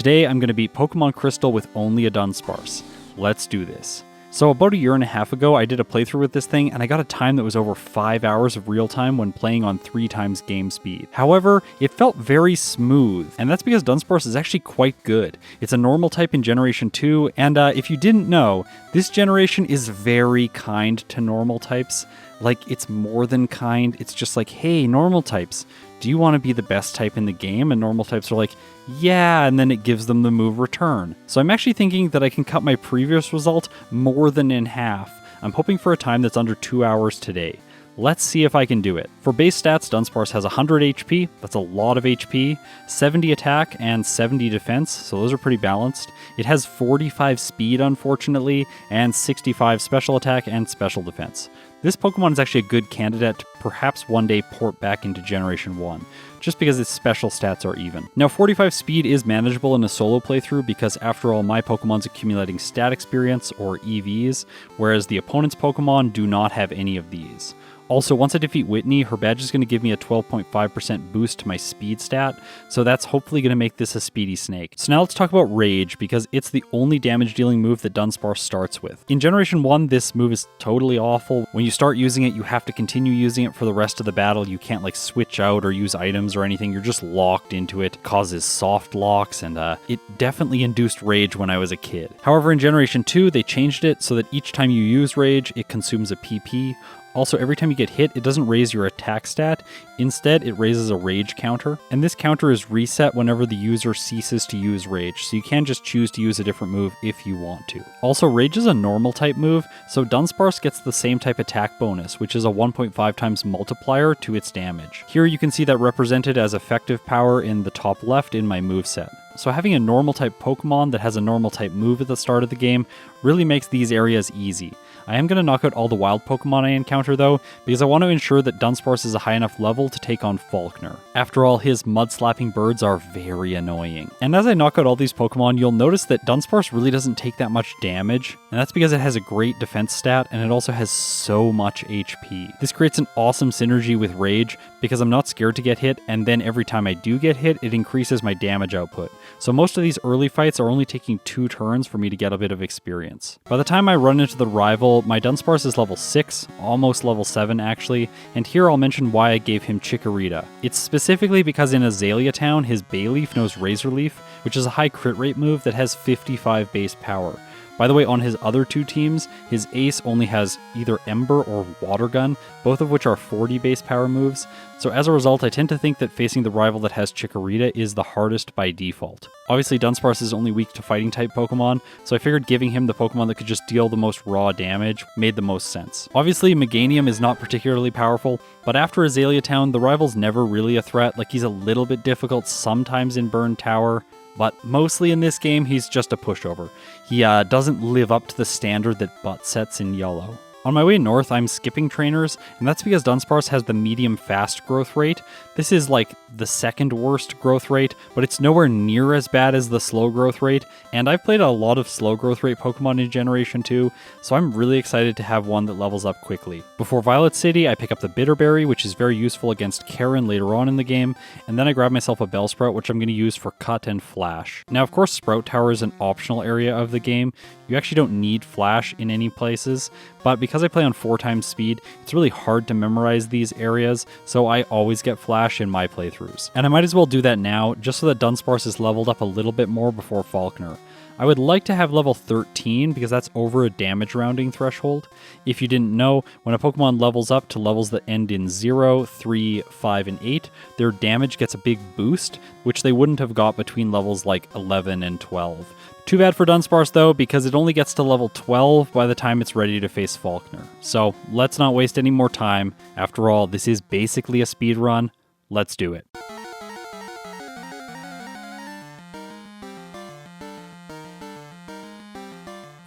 Today I'm going to beat Pokemon Crystal with only a Dunsparce. Let's do this. So about a year and a half ago, I did a playthrough with this thing, and I got a time that was over 5 hours of real time when playing on 3 times game speed. However, it felt very smooth, and that's because Dunsparce is actually quite good. It's a normal type in Generation 2, and if you didn't know, this generation is very kind to normal types. Like, it's more than kind, it's just like, hey, normal types, do you want to be the best type in the game? And normal types are like, yeah, and then it gives them the move return. So I'm actually thinking that I can cut my previous result more than in half. I'm hoping for a time that's under 2 hours today. Let's see if I can do it. For base stats, Dunsparce has 100 HP, that's a lot of HP, 70 attack, and 70 defense, so those are pretty balanced. It has 45 speed, unfortunately, and 65 special attack and special defense. This Pokemon is actually a good candidate to perhaps one day port back into Generation 1, just because its special stats are even. Now 45 speed is manageable in a solo playthrough because after all my Pokemon's accumulating stat experience, or EVs, whereas the opponent's Pokemon do not have any of these. Also, once I defeat Whitney, her badge is going to give me a 12.5% boost to my speed stat, so that's hopefully going to make this a speedy snake. So now let's talk about Rage, because it's the only damage dealing move that Dunsparce starts with. In Generation 1, this move is totally awful. When you start using it, you have to continue using it for the rest of the battle. You can't like switch out or use items or anything, you're just locked into it. It causes soft locks, and it definitely induced Rage when I was a kid. However, in Generation 2, they changed it so that each time you use Rage, it consumes a PP. Also, every time you get hit, it doesn't raise your attack stat. Instead, it raises a rage counter. And this counter is reset whenever the user ceases to use rage, so you can just choose to use a different move if you want to. Also, rage is a normal type move, so Dunsparce gets the same type attack bonus, which is a 1.5 times multiplier to its damage. Here you can see that represented as effective power in the top left in my moveset. So having a normal type Pokemon that has a normal type move at the start of the game really makes these areas easy. I am going to knock out all the wild Pokemon I encounter though, because I want to ensure that Dunsparce is a high enough level to take on Falkner. After all, his mud-slapping birds are very annoying. And as I knock out all these Pokemon, you'll notice that Dunsparce really doesn't take that much damage, and that's because it has a great defense stat, and it also has so much HP. This creates an awesome synergy with Rage, because I'm not scared to get hit, and then every time I do get hit, it increases my damage output. So most of these early fights are only taking 2 turns for me to get a bit of experience. By the time I run into the rival, my Dunsparce is level 6, almost level 7 actually, and here I'll mention why I gave him Chikorita. It's specifically because in Azalea Town, his Bayleaf knows Razor Leaf, which is a high crit rate move that has 55 base power. By the way, on his other 2 teams, his ace only has either Ember or Water Gun, both of which are 40 base power moves, so as a result I tend to think that facing the rival that has Chikorita is the hardest by default. Obviously Dunsparce is only weak to fighting type Pokemon, so I figured giving him the Pokemon that could just deal the most raw damage made the most sense. Obviously Meganium is not particularly powerful, but after Azalea Town the rival's never really a threat. Like, he's a little bit difficult sometimes in Burn Tower, but mostly in this game, he's just a pushover. He doesn't live up to the standard that Butt sets in Yellow. On my way north, I'm skipping trainers, and that's because Dunsparce has the medium fast growth rate. This is like the second worst growth rate, but it's nowhere near as bad as the slow growth rate, and I've played a lot of slow growth rate Pokemon in Generation 2, so I'm really excited to have one that levels up quickly. Before Violet City, I pick up the Bitterberry, which is very useful against Karen later on in the game, and then I grab myself a Bellsprout, which I'm going to use for Cut and Flash. Now, of course, Sprout Tower is an optional area of the game. You actually don't need Flash in any places, but because I play on 4 times speed, it's really hard to memorize these areas, so I always get Flash in my playthroughs. And I might as well do that now, just so that Dunsparce is leveled up a little bit more before Falkner. I would like to have level 13 because that's over a damage rounding threshold. If you didn't know, when a Pokemon levels up to levels that end in 0, 3, 5, and 8, their damage gets a big boost, which they wouldn't have got between levels like 11 and 12. Too bad for Dunsparce though, because it only gets to level 12 by the time it's ready to face Falkner. So let's not waste any more time. After all, this is basically a speed run. Let's do it.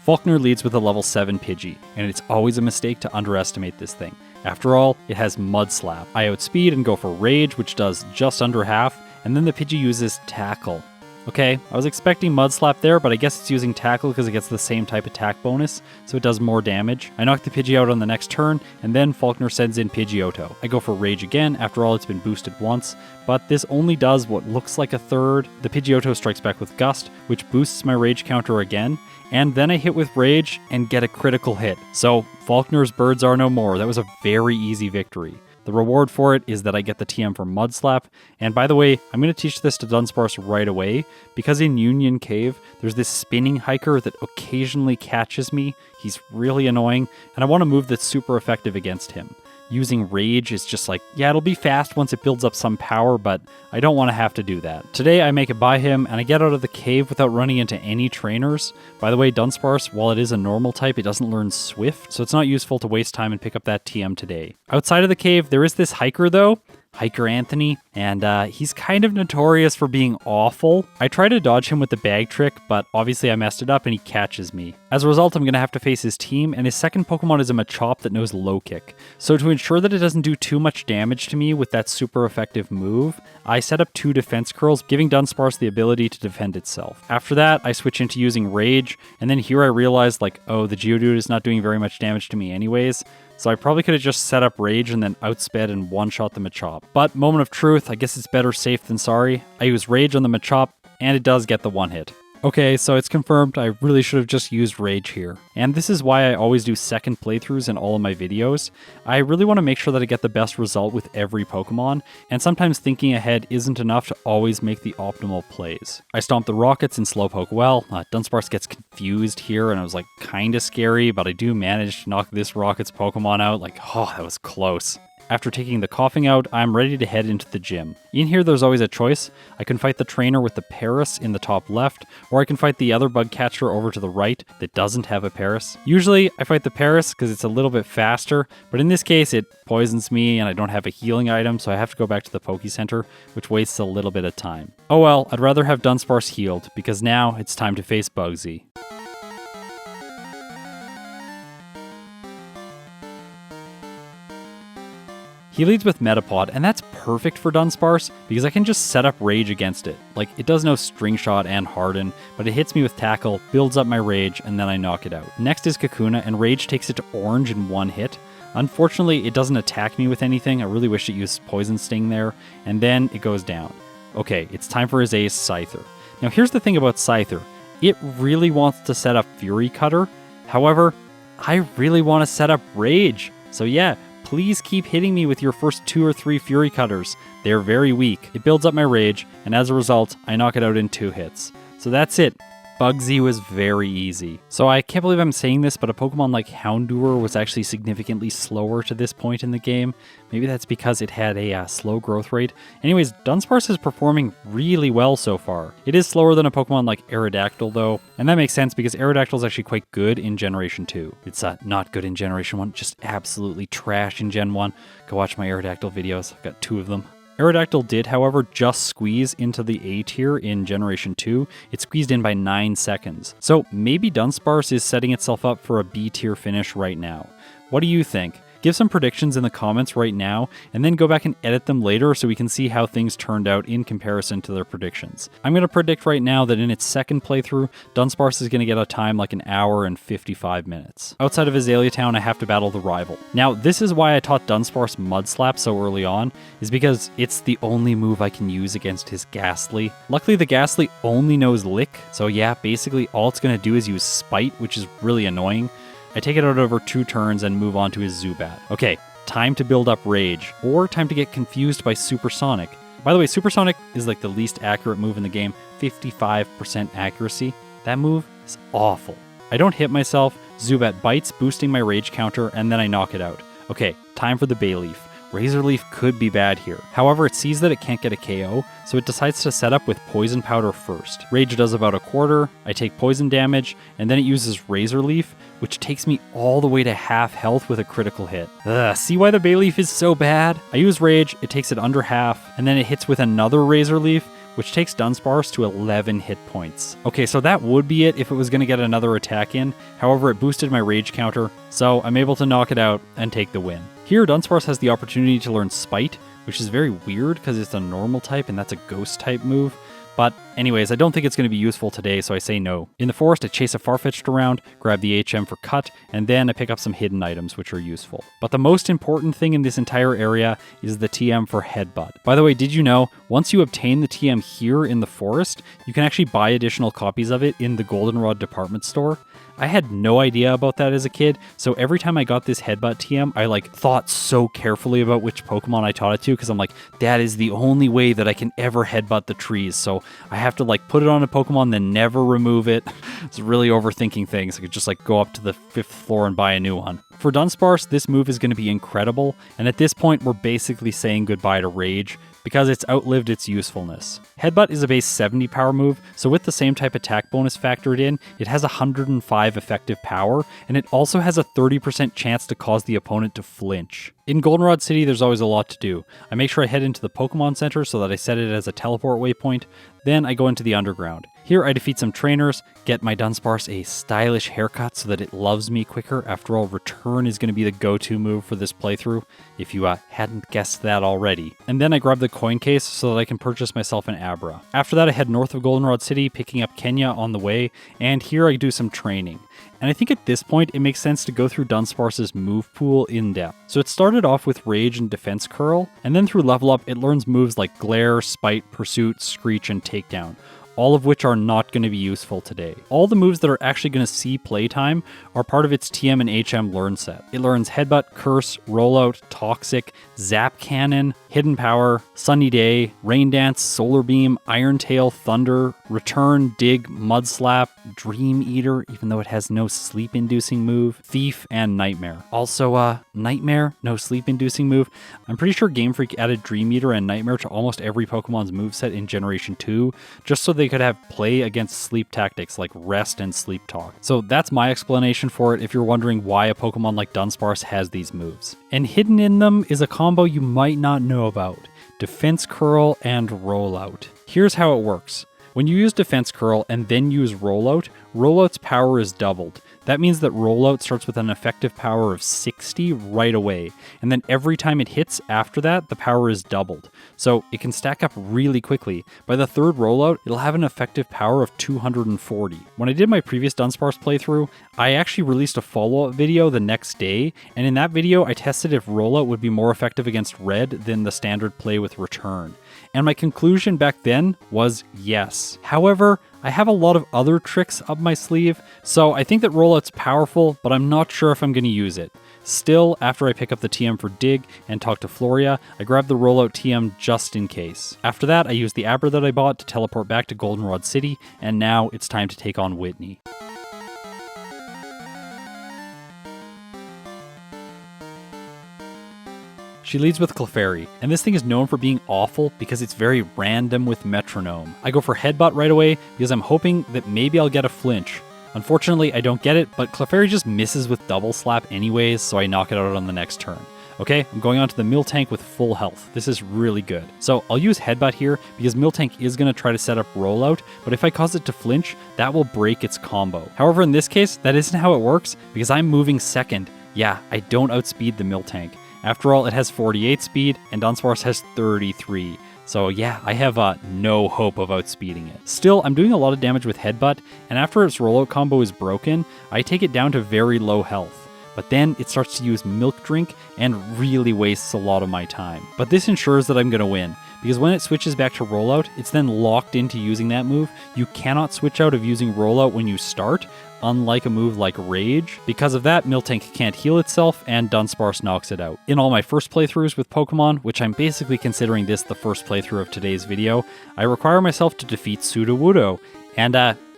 Falkner leads with a level 7 Pidgey, and it's always a mistake to underestimate this thing. After all, it has Mud Slap. I outspeed and go for Rage, which does just under half, and then the Pidgey uses Tackle. Okay, I was expecting Mud Slap there, but I guess it's using Tackle because it gets the same type attack bonus, so it does more damage. I knock the Pidgeot on the next turn, and then Falkner sends in Pidgeotto. I go for Rage again, after all it's been boosted once, but this only does what looks like a third. The Pidgeotto strikes back with Gust, which boosts my Rage counter again, and then I hit with Rage and get a critical hit. So, Falkner's birds are no more. That was a very easy victory. The reward for it is that I get the TM for Mud Slap, and by the way, I'm going to teach this to Dunsparce right away, because in Union Cave, there's this spinning hiker that occasionally catches me. He's really annoying, and I want a move that's super effective against him. Using Rage is just like, yeah, it'll be fast once it builds up some power, but I don't want to have to do that. Today I make it by him, and I get out of the cave without running into any trainers. By the way, Dunsparce, while it is a normal type, it doesn't learn Swift, so it's not useful to waste time and pick up that TM today. Outside of the cave, there is this hiker though, Hiker Anthony, and he's kind of notorious for being awful. I try to dodge him with the bag trick, but obviously I messed it up and he catches me. As a result, I'm going to have to face his team, and his second Pokemon is a Machop that knows Low Kick. So to ensure that it doesn't do too much damage to me with that super effective move, I set up 2 defense curls, giving Dunsparce the ability to defend itself. After that, I switch into using Rage, and then here I realized like, oh, the Geodude is not doing very much damage to me anyways, so I probably could have just set up Rage and then outsped and one-shot the Machop. But moment of truth, I guess it's better safe than sorry. I use Rage on the Machop, and it does get the one hit. Okay, so it's confirmed I really should have just used Rage here. And this is why I always do second playthroughs in all of my videos. I really want to make sure that I get the best result with every Pokemon, and sometimes thinking ahead isn't enough to always make the optimal plays. I stomp the Rockets and Slowpoke well. Dunsparce gets confused here, and I was like kinda scary, but I do manage to knock this Rockets Pokemon out. Like, oh, that was close. After taking the coughing out, I'm ready to head into the gym. In here, there's always a choice. I can fight the trainer with the Paris in the top left, or I can fight the other bug catcher over to the right that doesn't have a Paris. Usually, I fight the Paris because it's a little bit faster, but in this case, it poisons me and I don't have a healing item, so I have to go back to the Poke Center, which wastes a little bit of time. Oh well, I'd rather have Dunsparce healed, because now it's time to face Bugsy. He leads with Metapod, and that's perfect for Dunsparce because I can just set up Rage against it. Like, it does no String Shot and Harden, but it hits me with Tackle, builds up my Rage, and then I knock it out. Next is Kakuna, and Rage takes it to Orange in one hit. Unfortunately, it doesn't attack me with anything. I really wish it used Poison Sting there, and then it goes down. Okay, it's time for his ace, Scyther. Now here's the thing about Scyther. It really wants to set up Fury Cutter. However, I really want to set up Rage. So yeah, please keep hitting me with your first 2 or 3 Fury Cutters. They're very weak. It builds up my Rage, and as a result, I knock it out in 2 hits. So that's it. Bugsy was very easy. So I can't believe I'm saying this, but a Pokemon like Houndour was actually significantly slower to this point in the game. Maybe that's because it had a slow growth rate. Anyways, Dunsparce is performing really well so far. It is slower than a Pokemon like Aerodactyl though, and that makes sense because Aerodactyl is actually quite good in Generation 2. It's not good in Generation 1, just absolutely trash in Gen 1. Go watch my Aerodactyl videos, I've got 2 of them. Aerodactyl did, however, just squeeze into the A tier in Generation 2. It squeezed in by 9 seconds. So maybe Dunsparce is setting itself up for a B tier finish right now. What do you think? Give some predictions in the comments right now, and then go back and edit them later so we can see how things turned out in comparison to their predictions. I'm going to predict right now that in its second playthrough, Dunsparce is going to get a time like 1 hour and 55 minutes. Outside of Azalea Town, I have to battle the rival. Now, this is why I taught Dunsparce Mud Slap so early on, is because it's the only move I can use against his Ghastly. Luckily, the Ghastly only knows Lick, so yeah, basically all it's going to do is use Spite, which is really annoying. I take it out over 2 turns and move on to his Zubat. Okay, time to build up Rage, or time to get confused by Supersonic. By the way, Supersonic is like the least accurate move in the game, 55% accuracy. That move is awful. I don't hit myself, Zubat bites, boosting my Rage counter, and then I knock it out. Okay, time for the Bayleaf. Razor Leaf could be bad here. However, it sees that it can't get a KO, so it decides to set up with Poison Powder first. Rage does about 1/4, I take poison damage, and then it uses Razor Leaf, which takes me all the way to half health with a critical hit. See why the Bayleaf is so bad? I use Rage, it takes it under half, and then it hits with another Razor Leaf, which takes Dunsparce to 11 hit points. Okay, so that would be it if it was going to get another attack in. However, it boosted my Rage counter, so I'm able to knock it out and take the win. Here, Dunsparce has the opportunity to learn Spite, which is very weird because it's a normal type and that's a ghost type move, but Anyways, I don't think it's going to be useful today, so I say no. In the forest, I chase a Farfetch'd around, grab the HM for cut, and then I pick up some hidden items which are useful. But the most important thing in this entire area is the TM for Headbutt. By the way, did you know, once you obtain the TM here in the forest, you can actually buy additional copies of it in the Goldenrod department store? I had no idea about that as a kid, so every time I got this Headbutt TM, I thought so carefully about which Pokemon I taught it to, because I'm like, that is the only way that I can ever headbutt the trees, so I have to put it on a Pokemon, then never remove it. It's really overthinking things. I could just go up to the 5th floor and buy a new one. For Dunsparce, this move is going to be incredible, and at this point, we're basically saying goodbye to Rage, because it's outlived its usefulness. Headbutt is a base 70 power move, so with the same type attack bonus factored in, it has 105 effective power, and it also has a 30% chance to cause the opponent to flinch. In Goldenrod City, there's always a lot to do. I make sure I head into the Pokemon Center so that I set it as a teleport waypoint, then I go into the underground. Here I defeat some trainers, get my Dunsparce a stylish haircut so that it loves me quicker. After all, Return is going to be the go-to move for this playthrough, if you hadn't guessed that already. And then I grab the coin case so that I can purchase myself an Abra. After that I head north of Goldenrod City, picking up Kenya on the way, and here I do some training. And I think at this point, it makes sense to go through Dunsparce's move pool in depth. So it started off with Rage and Defense Curl, and then through level up, it learns moves like Glare, Spite, Pursuit, Screech, and Takedown, all of which are not going to be useful today. All the moves that are actually going to see playtime are part of its TM and HM learn set. It learns Headbutt, Curse, Rollout, Toxic, Zap Cannon, Hidden Power, Sunny Day, Rain Dance, Solar Beam, Iron Tail, Thunder, Return, Dig, Mud Slap, Dream Eater, even though it has no sleep-inducing move, Thief, and Nightmare. Also, Nightmare, no sleep-inducing move. I'm pretty sure Game Freak added Dream Eater and Nightmare to almost every Pokemon's moveset in Generation 2, just so they could have play against sleep tactics like Rest and Sleep Talk. So that's my explanation for it if you're wondering why a Pokemon like Dunsparce has these moves. And hidden in them is a combo you might not know about: Defense Curl and Rollout. Here's how it works. When you use Defense Curl and then use Rollout, Rollout's power is doubled. That means that Rollout starts with an effective power of 60 right away, and then every time it hits after that, the power is doubled. So it can stack up really quickly. By the third Rollout, it'll have an effective power of 240. When I did my previous Dunsparce playthrough, I actually released a follow-up video the next day, and in that video, I tested if Rollout would be more effective against Red than the standard play with Return. And my conclusion back then was yes. However, I have a lot of other tricks up my sleeve, so I think that Rollout's powerful, but I'm not sure if I'm going to use it. Still, after I pick up the TM for Dig and talk to Floria, I grab the Rollout TM just in case. After that, I use the Abra that I bought to teleport back to Goldenrod City, and now it's time to take on Whitney. She leads with Clefairy, and this thing is known for being awful because it's very random with Metronome. I go for Headbutt right away because I'm hoping that maybe I'll get a flinch. Unfortunately, I don't get it, but Clefairy just misses with Double Slap anyways, so I knock it out on the next turn. Okay, I'm going on to the Miltank with full health. This is really good. So I'll use Headbutt here because Miltank is going to try to set up Rollout, but if I cause it to flinch, that will break its combo. However, in this case, that isn't how it works because I'm moving second. Yeah, I don't outspeed the Miltank. After all, it has 48 speed, and Dunsparce has 33. So yeah, I have no hope of outspeeding it. Still, I'm doing a lot of damage with Headbutt, and after its Rollout combo is broken, I take it down to very low health. But then it starts to use Milk Drink and really wastes a lot of my time. But this ensures that I'm going to win, because when it switches back to Rollout, it's then locked into using that move. You cannot switch out of using Rollout when you start, unlike a move like Rage. Because of that, Miltank can't heal itself, and Dunsparce knocks it out. In all my first playthroughs with Pokemon, which I'm basically considering this the first playthrough of today's video, I require myself to defeat Sudowoodo. And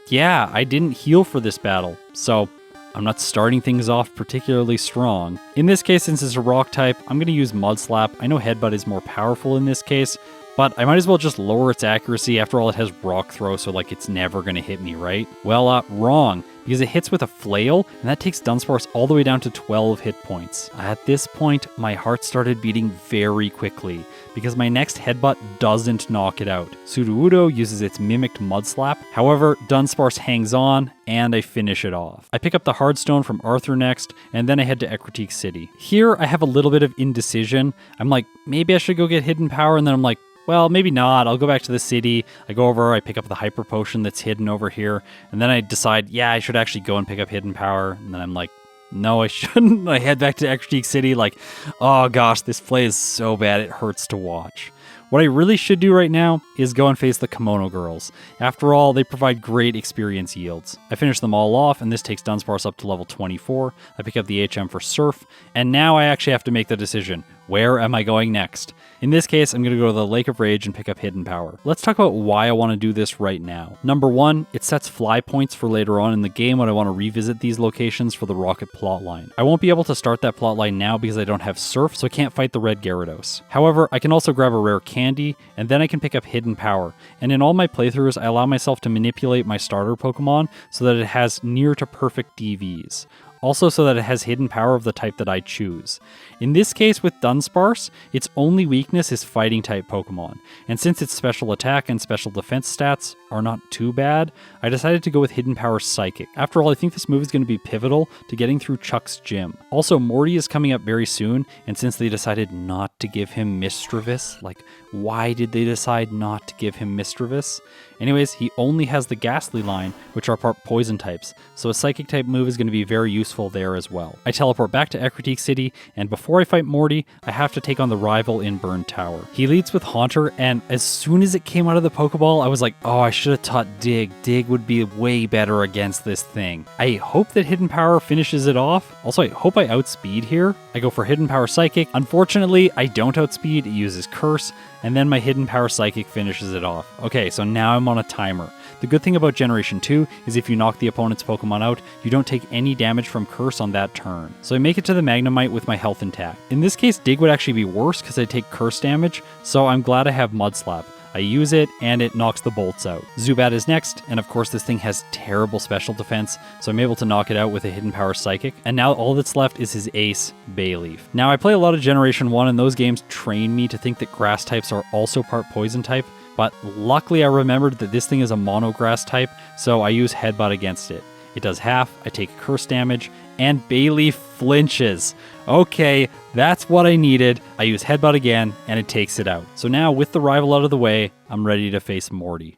yeah, I didn't heal for this battle, so I'm not starting things off particularly strong. In this case, since it's a rock type, I'm going to use Mud Slap. I know Headbutt is more powerful in this case, but I might as well just lower its accuracy. After all, it has Rock Throw, so it's never going to hit me, right? Well, wrong, because it hits with a Flail, and that takes Dunsparce all the way down to 12 hit points. At this point, my heart started beating very quickly, because my next Headbutt doesn't knock it out. Sudowoodo uses its mimicked Mud Slap. However, Dunsparce hangs on, and I finish it off. I pick up the Hardstone from Arthur next, and then I head to Ecruteak City. Here, I have a little bit of indecision. I'm like, maybe I should go get Hidden Power, and then I'm like, well, maybe not. I'll go back to the city. I go over, I pick up the hyper potion that's hidden over here, and then I decide, yeah, I should actually go and pick up hidden power. And then I'm like, no, I shouldn't. I head back to Exotique City like, oh gosh, this play is so bad, it hurts to watch. What I really should do right now is go and face the Kimono Girls. After all, they provide great experience yields. I finish them all off, and this takes Dunsparce up to level 24. I pick up the HM for Surf, and now I actually have to make the decision. Where am I going next? In this case, I'm going to go to the Lake of Rage and pick up Hidden Power. Let's talk about why I want to do this right now. Number one, it sets fly points for later on in the game when I want to revisit these locations for the Rocket plotline. I won't be able to start that plotline now because I don't have Surf, so I can't fight the Red Gyarados. However, I can also grab a rare candy, and then I can pick up Hidden Power. And in all my playthroughs, I allow myself to manipulate my starter Pokemon so that it has near to perfect DVs. Also so that it has hidden power of the type that I choose. In this case with Dunsparce, its only weakness is fighting type Pokemon, and since its special attack and special defense stats are not too bad, I decided to go with Hidden Power Psychic. After all, I think this move is going to be pivotal to getting through Chuck's gym. Also, Morty is coming up very soon, and since they decided not to give him Misdreavus, like, why did they decide not to give him Misdreavus? Anyways, he only has the Ghastly line, which are part poison types, so a psychic type move is going to be very useful there as well. I teleport back to Ecruteak City, and before I fight Morty, I have to take on the rival in Burn Tower. He leads with Haunter, and as soon as it came out of the Pokeball, I was like, oh, I should have taught Dig. Dig would be way better against this thing. I hope that Hidden Power finishes it off. Also, I hope I outspeed here. I go for Hidden Power Psychic. Unfortunately, I don't outspeed. It uses Curse, and then my Hidden Power Psychic finishes it off. Okay, so now I'm on a timer. The good thing about Generation 2 is if you knock the opponent's Pokemon out, you don't take any damage from Curse on that turn. So I make it to the Magnemite with my health intact. In this case, Dig would actually be worse because I take Curse damage, so I'm glad I have Mud Slap. I use it, and it knocks the bolts out. Zubat is next, and of course this thing has terrible special defense, so I'm able to knock it out with a Hidden Power Psychic, and now all that's left is his ace, Bayleaf. Now I play a lot of Generation 1, and those games train me to think that grass types are also part poison type, but luckily I remembered that this thing is a mono grass type, so I use Headbutt against it. It does half, I take Curse damage, and Bayleaf flinches. Okay, that's what I needed. I use Headbutt again, and it takes it out. So now, with the rival out of the way, I'm ready to face Morty.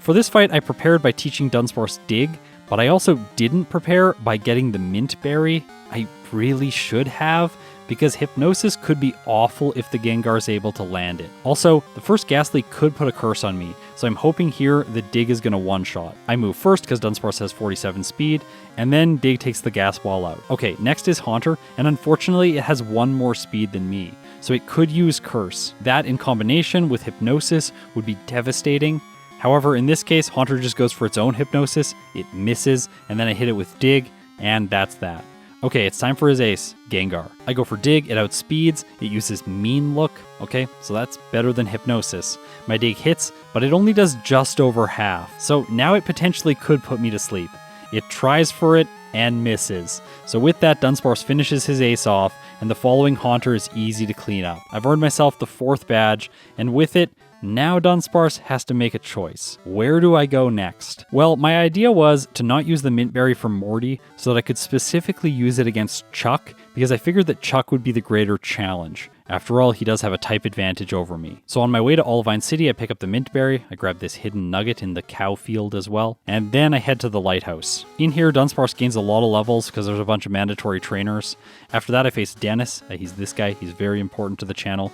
For this fight, I prepared by teaching Dunsparce Dig, but I also didn't prepare by getting the Mint Berry. I really should have, because Hypnosis could be awful if the Gengar is able to land it. Also, the first Ghastly could put a curse on me, so I'm hoping here that Dig is going to one-shot. I move first because Dunsparce has 47 speed, and then Dig takes the Gas Ball out. Okay, next is Haunter, and unfortunately it has one more speed than me, so it could use Curse. That in combination with Hypnosis would be devastating. However, in this case, Haunter just goes for its own Hypnosis, it misses, and then I hit it with Dig, and that's that. Okay, it's time for his ace, Gengar. I go for Dig, it outspeeds, it uses Mean Look. Okay, so that's better than Hypnosis. My Dig hits, but it only does just over half. So now it potentially could put me to sleep. It tries for it and misses. So with that, Dunsparce finishes his ace off, and the following Haunter is easy to clean up. I've earned myself the 4th badge, and with it, now Dunsparce has to make a choice. Where do I go next? Well, my idea was to not use the Mint Berry for Morty so that I could specifically use it against Chuck, because I figured that Chuck would be the greater challenge. After all, he does have a type advantage over me. So on my way to Olivine City, I pick up the Mint Berry, I grab this hidden nugget in the cow field as well, and then I head to the lighthouse. In here, Dunsparce gains a lot of levels because there's a bunch of mandatory trainers. After that, I face Dennis. He's this guy. He's very important to the channel.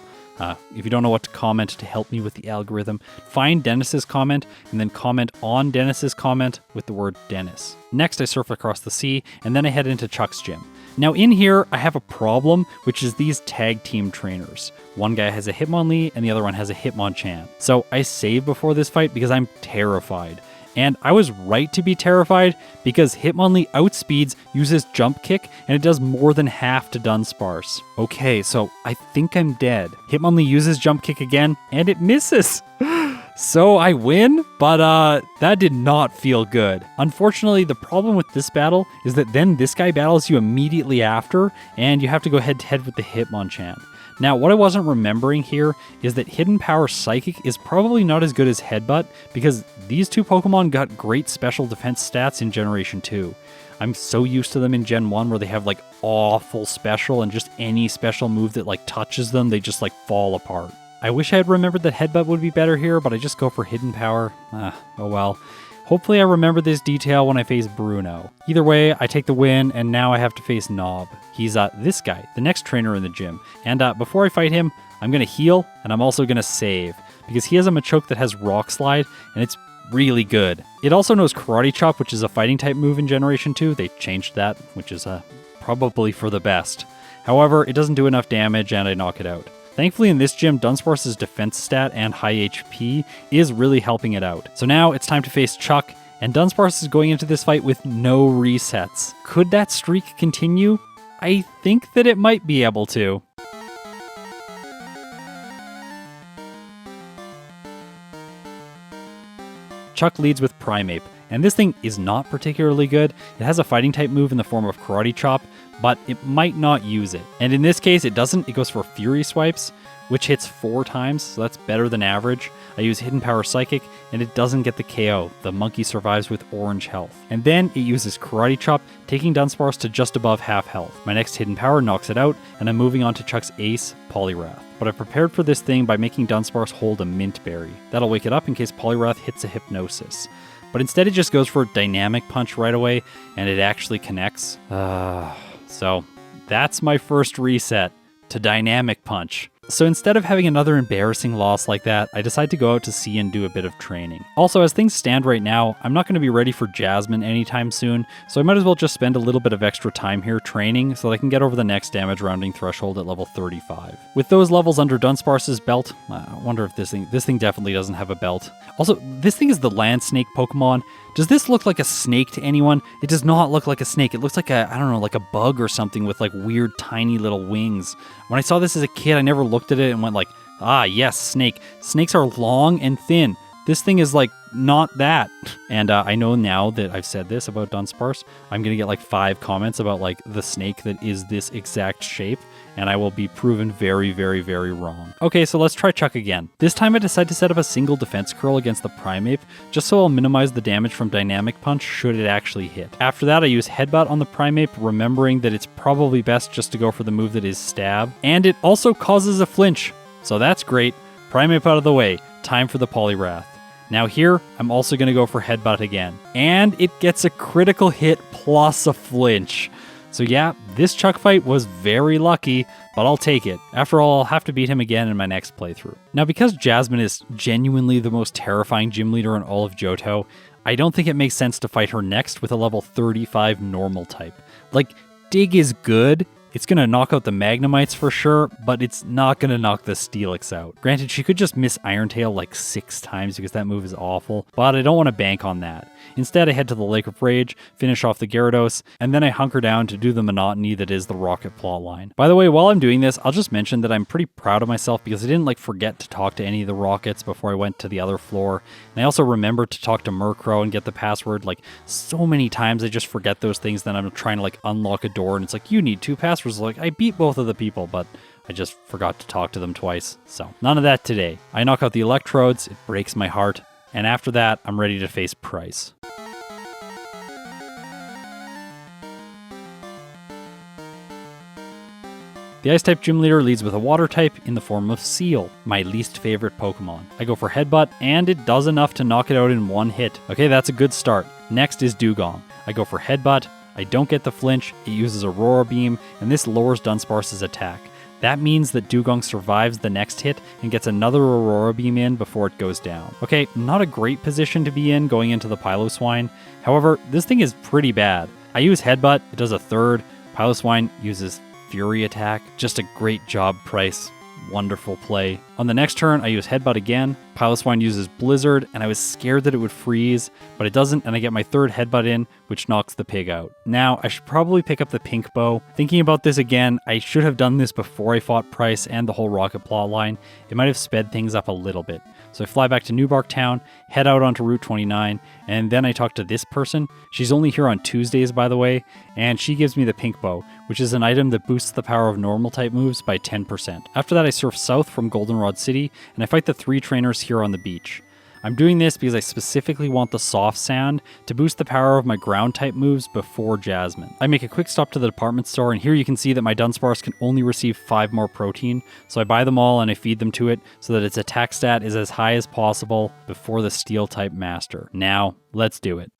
If you don't know what to comment to help me with the algorithm, find Dennis's comment and then comment on Dennis's comment with the word Dennis. Next, I surf across the sea, and then I head into Chuck's gym. Now in here, I have a problem, which is these tag team trainers. One guy has a Hitmonlee, and the other one has a Hitmonchan. So I save before this fight because I'm terrified. And I was right to be terrified because Hitmonlee outspeeds, uses Jump Kick, and it does more than half to Dunsparce. Okay, so I think I'm dead. Hitmonlee uses Jump Kick again, and it misses. So I win, but that did not feel good. Unfortunately, the problem with this battle is that then this guy battles you immediately after, and you have to go head-to-head with the Hitmonchan. Now, what I wasn't remembering here is that Hidden Power Psychic is probably not as good as Headbutt because these two Pokemon got great special defense stats in Generation 2. I'm so used to them in Gen 1 where they have like awful special, and just any special move that like touches them, they just like fall apart. I wish I had remembered that Headbutt would be better here, but I just go for Hidden Power. Oh well. Hopefully I remember this detail when I face Bruno. Either way, I take the win, and now I have to face Knob. He's this guy, the next trainer in the gym. And before I fight him, I'm going to heal, and I'm also going to save, because he has a Machoke that has Rock Slide, and it's really good. It also knows Karate Chop, which is a fighting type move in Generation 2. They changed that, which is probably for the best. However, it doesn't do enough damage, and I knock it out. Thankfully in this gym, Dunsparce's defense stat and high HP is really helping it out. So now it's time to face Chuck, and Dunsparce is going into this fight with no resets. Could that streak continue? I think that it might be able to. Chuck leads with Primeape, and this thing is not particularly good. It has a fighting type move in the form of Karate Chop, but it might not use it. And in this case, it doesn't. It goes for Fury Swipes, which hits 4 times, so that's better than average. I use Hidden Power Psychic, and it doesn't get the KO. The monkey survives with orange health. And then it uses Karate Chop, taking Dunsparce to just above half health. My next Hidden Power knocks it out, and I'm moving on to Chuck's ace, Poliwrath. But I prepared for this thing by making Dunsparce hold a Mint Berry. That'll wake it up in case Poliwrath hits a Hypnosis. But instead it just goes for Dynamic Punch right away, and it actually connects. So that's my first reset, to Dynamic Punch. So instead of having another embarrassing loss like that, I decide to go out to sea and do a bit of training. Also, as things stand right now, I'm not going to be ready for Jasmine anytime soon, so I might as well just spend a little bit of extra time here training so that I can get over the next damage rounding threshold at level 35. With those levels under Dunsparce's belt, I wonder if this thing definitely doesn't have a belt. Also, this thing is the land snake Pokemon. Does this look like a snake to anyone? It does not look like a snake. It looks like I don't know, like a bug or something with like weird tiny little wings. When I saw this as a kid, I never looked at it and went like, ah, yes, snake. Snakes are long and thin. This thing is like not that. And I know now that I've said this about Dunsparce, I'm going to get like 5 comments about like the snake that is this exact shape, and I will be proven very, very, very wrong. Okay, so let's try Chuck again. This time I decide to set up a single defense curl against the Primeape, just so I'll minimize the damage from Dynamic Punch should it actually hit. After that, I use Headbutt on the Primeape, remembering that it's probably best just to go for the move that is Stab. And it also causes a flinch, so that's great. Primeape out of the way, time for the Poliwrath. Now here, I'm also going to go for Headbutt again. And it gets a critical hit plus a flinch. So yeah, this Chuck fight was very lucky, but I'll take it. After all, I'll have to beat him again in my next playthrough. Now because Jasmine is genuinely the most terrifying gym leader in all of Johto, I don't think it makes sense to fight her next with a level 35 normal type. Like, Dig is good. It's going to knock out the Magnemites for sure, but it's not going to knock the Steelix out. Granted, she could just miss Iron Tail like 6 times because that move is awful, but I don't want to bank on that. Instead, I head to the Lake of Rage, finish off the Gyarados, and then I hunker down to do the monotony that is the Rocket plotline. By the way, while I'm doing this, I'll just mention that I'm pretty proud of myself because I didn't forget to talk to any of the Rockets before I went to the other floor. And I also remembered to talk to Murkrow and get the password. So many times I just forget those things, then I'm trying to unlock a door and it's like, you need 2 passwords. I beat both of the people, but I just forgot to talk to them twice. So none of that today. I knock out the Electrodes, it breaks my heart, and after that, I'm ready to face Price. The Ice-type gym leader leads with a Water type in the form of Seal, my least favorite Pokemon. I go for Headbutt, and it does enough to knock it out in 1 hit. Okay, that's a good start. Next is Dugong. I go for Headbutt, I don't get the flinch, it uses Aurora Beam, and this lowers Dunsparce's attack. That means that Dugong survives the next hit and gets another Aurora Beam in before it goes down. Okay, not a great position to be in going into the Piloswine. However, this thing is pretty bad. I use Headbutt, it does a 3rd. Piloswine uses Fury Attack. Just a great job, Price. Wonderful play. On the next turn, I use Headbutt again. Piloswine uses Blizzard, and I was scared that it would freeze, but it doesn't, and I get my 3rd Headbutt in, which knocks the pig out. Now, I should probably pick up the Pink Bow. Thinking about this again, I should have done this before I fought Price and the whole Rocket plotline. It might have sped things up a little bit. So I fly back to Newbark Town, head out onto Route 29, and then I talk to this person. She's only here on Tuesdays, by the way, and she gives me the Pink Bow, which is an item that boosts the power of normal type moves by 10%. After that, I surf south from Goldenrod City, and I fight the 3 trainers here on the beach. I'm doing this because I specifically want the soft sand to boost the power of my ground type moves before Jasmine. I make a quick stop to the department store, and here you can see that my Dunsparce can only receive 5 more protein, so I buy them all and I feed them to it so that its attack stat is as high as possible before the steel type master. Now, let's do it.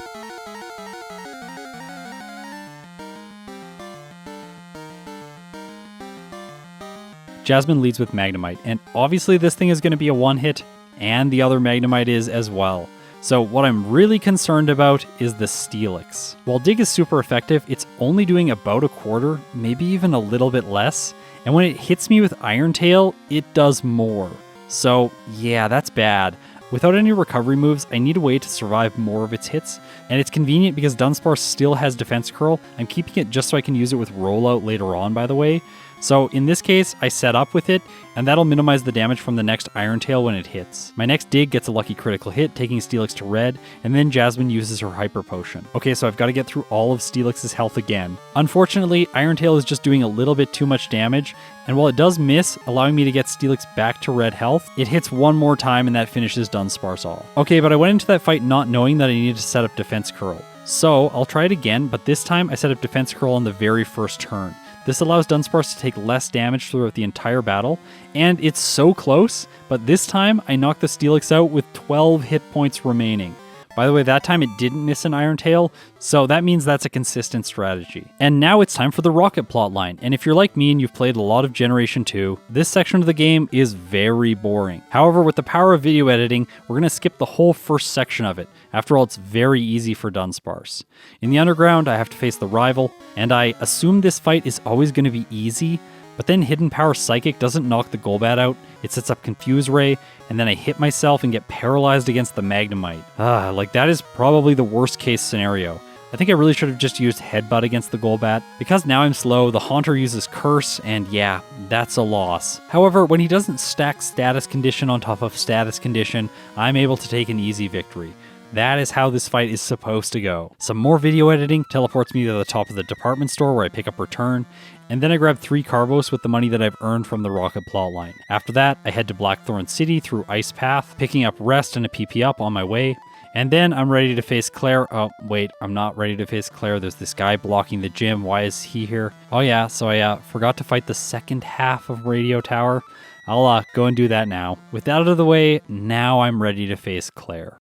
Jasmine leads with Magnemite, and obviously this thing is going to be a one-hit, and the other Magnemite is as well. So what I'm really concerned about is the Steelix. While Dig is super effective, it's only doing about a quarter, maybe even a little bit less, and when it hits me with Iron Tail, it does more. So yeah, that's bad. Without any recovery moves, I need a way to survive more of its hits, and it's convenient because Dunsparce still has Defense Curl. I'm keeping it just so I can use it with Rollout later on, by the way. So in this case, I set up with it, and that'll minimize the damage from the next Iron Tail when it hits. My next Dig gets a lucky critical hit, taking Steelix to red, and then Jasmine uses her Hyper Potion. Okay, so I've got to get through all of Steelix's health again. Unfortunately, Iron Tail is just doing a little bit too much damage, and while it does miss, allowing me to get Steelix back to red health, it hits one more time and that finishes Dunsparce off. Okay, but I went into that fight not knowing that I needed to set up Defense Curl. So I'll try it again, but this time I set up Defense Curl on the very first turn. This allows Dunsparce to take less damage throughout the entire battle, and it's so close, but this time I knocked the Steelix out with 12 hit points remaining. By the way, that time it didn't miss an Iron Tail, so that means that's a consistent strategy. And now it's time for the Rocket plotline, and if you're like me and you've played a lot of Generation 2, this section of the game is very boring. However, with the power of video editing, we're going to skip the whole first section of it. After all, it's very easy for Dunsparce. In the underground, I have to face the rival, and I assume this fight is always going to be easy, but then Hidden Power Psychic doesn't knock the Golbat out, it sets up Confuse Ray, and then I hit myself and get paralyzed against the Magnemite. Like that is probably the worst case scenario. I think I really should have just used Headbutt against the Golbat. Because now I'm slow, the Haunter uses Curse, and yeah, that's a loss. However, when he doesn't stack Status Condition on top of Status Condition, I'm able to take an easy victory. That is how this fight is supposed to go. Some more video editing teleports me to the top of the department store where I pick up Return, and then I grab 3 Carvos with the money that I've earned from the Rocket plotline. After that, I head to Blackthorn City through Ice Path, picking up Rest and a PP up on my way, and then I'm ready to face Claire. Oh, wait, I'm not ready to face Claire. There's this guy blocking the gym. Why is he here? Oh yeah, so I forgot to fight the second half of Radio Tower. I'll go and do that now. With that out of the way, now I'm ready to face Claire.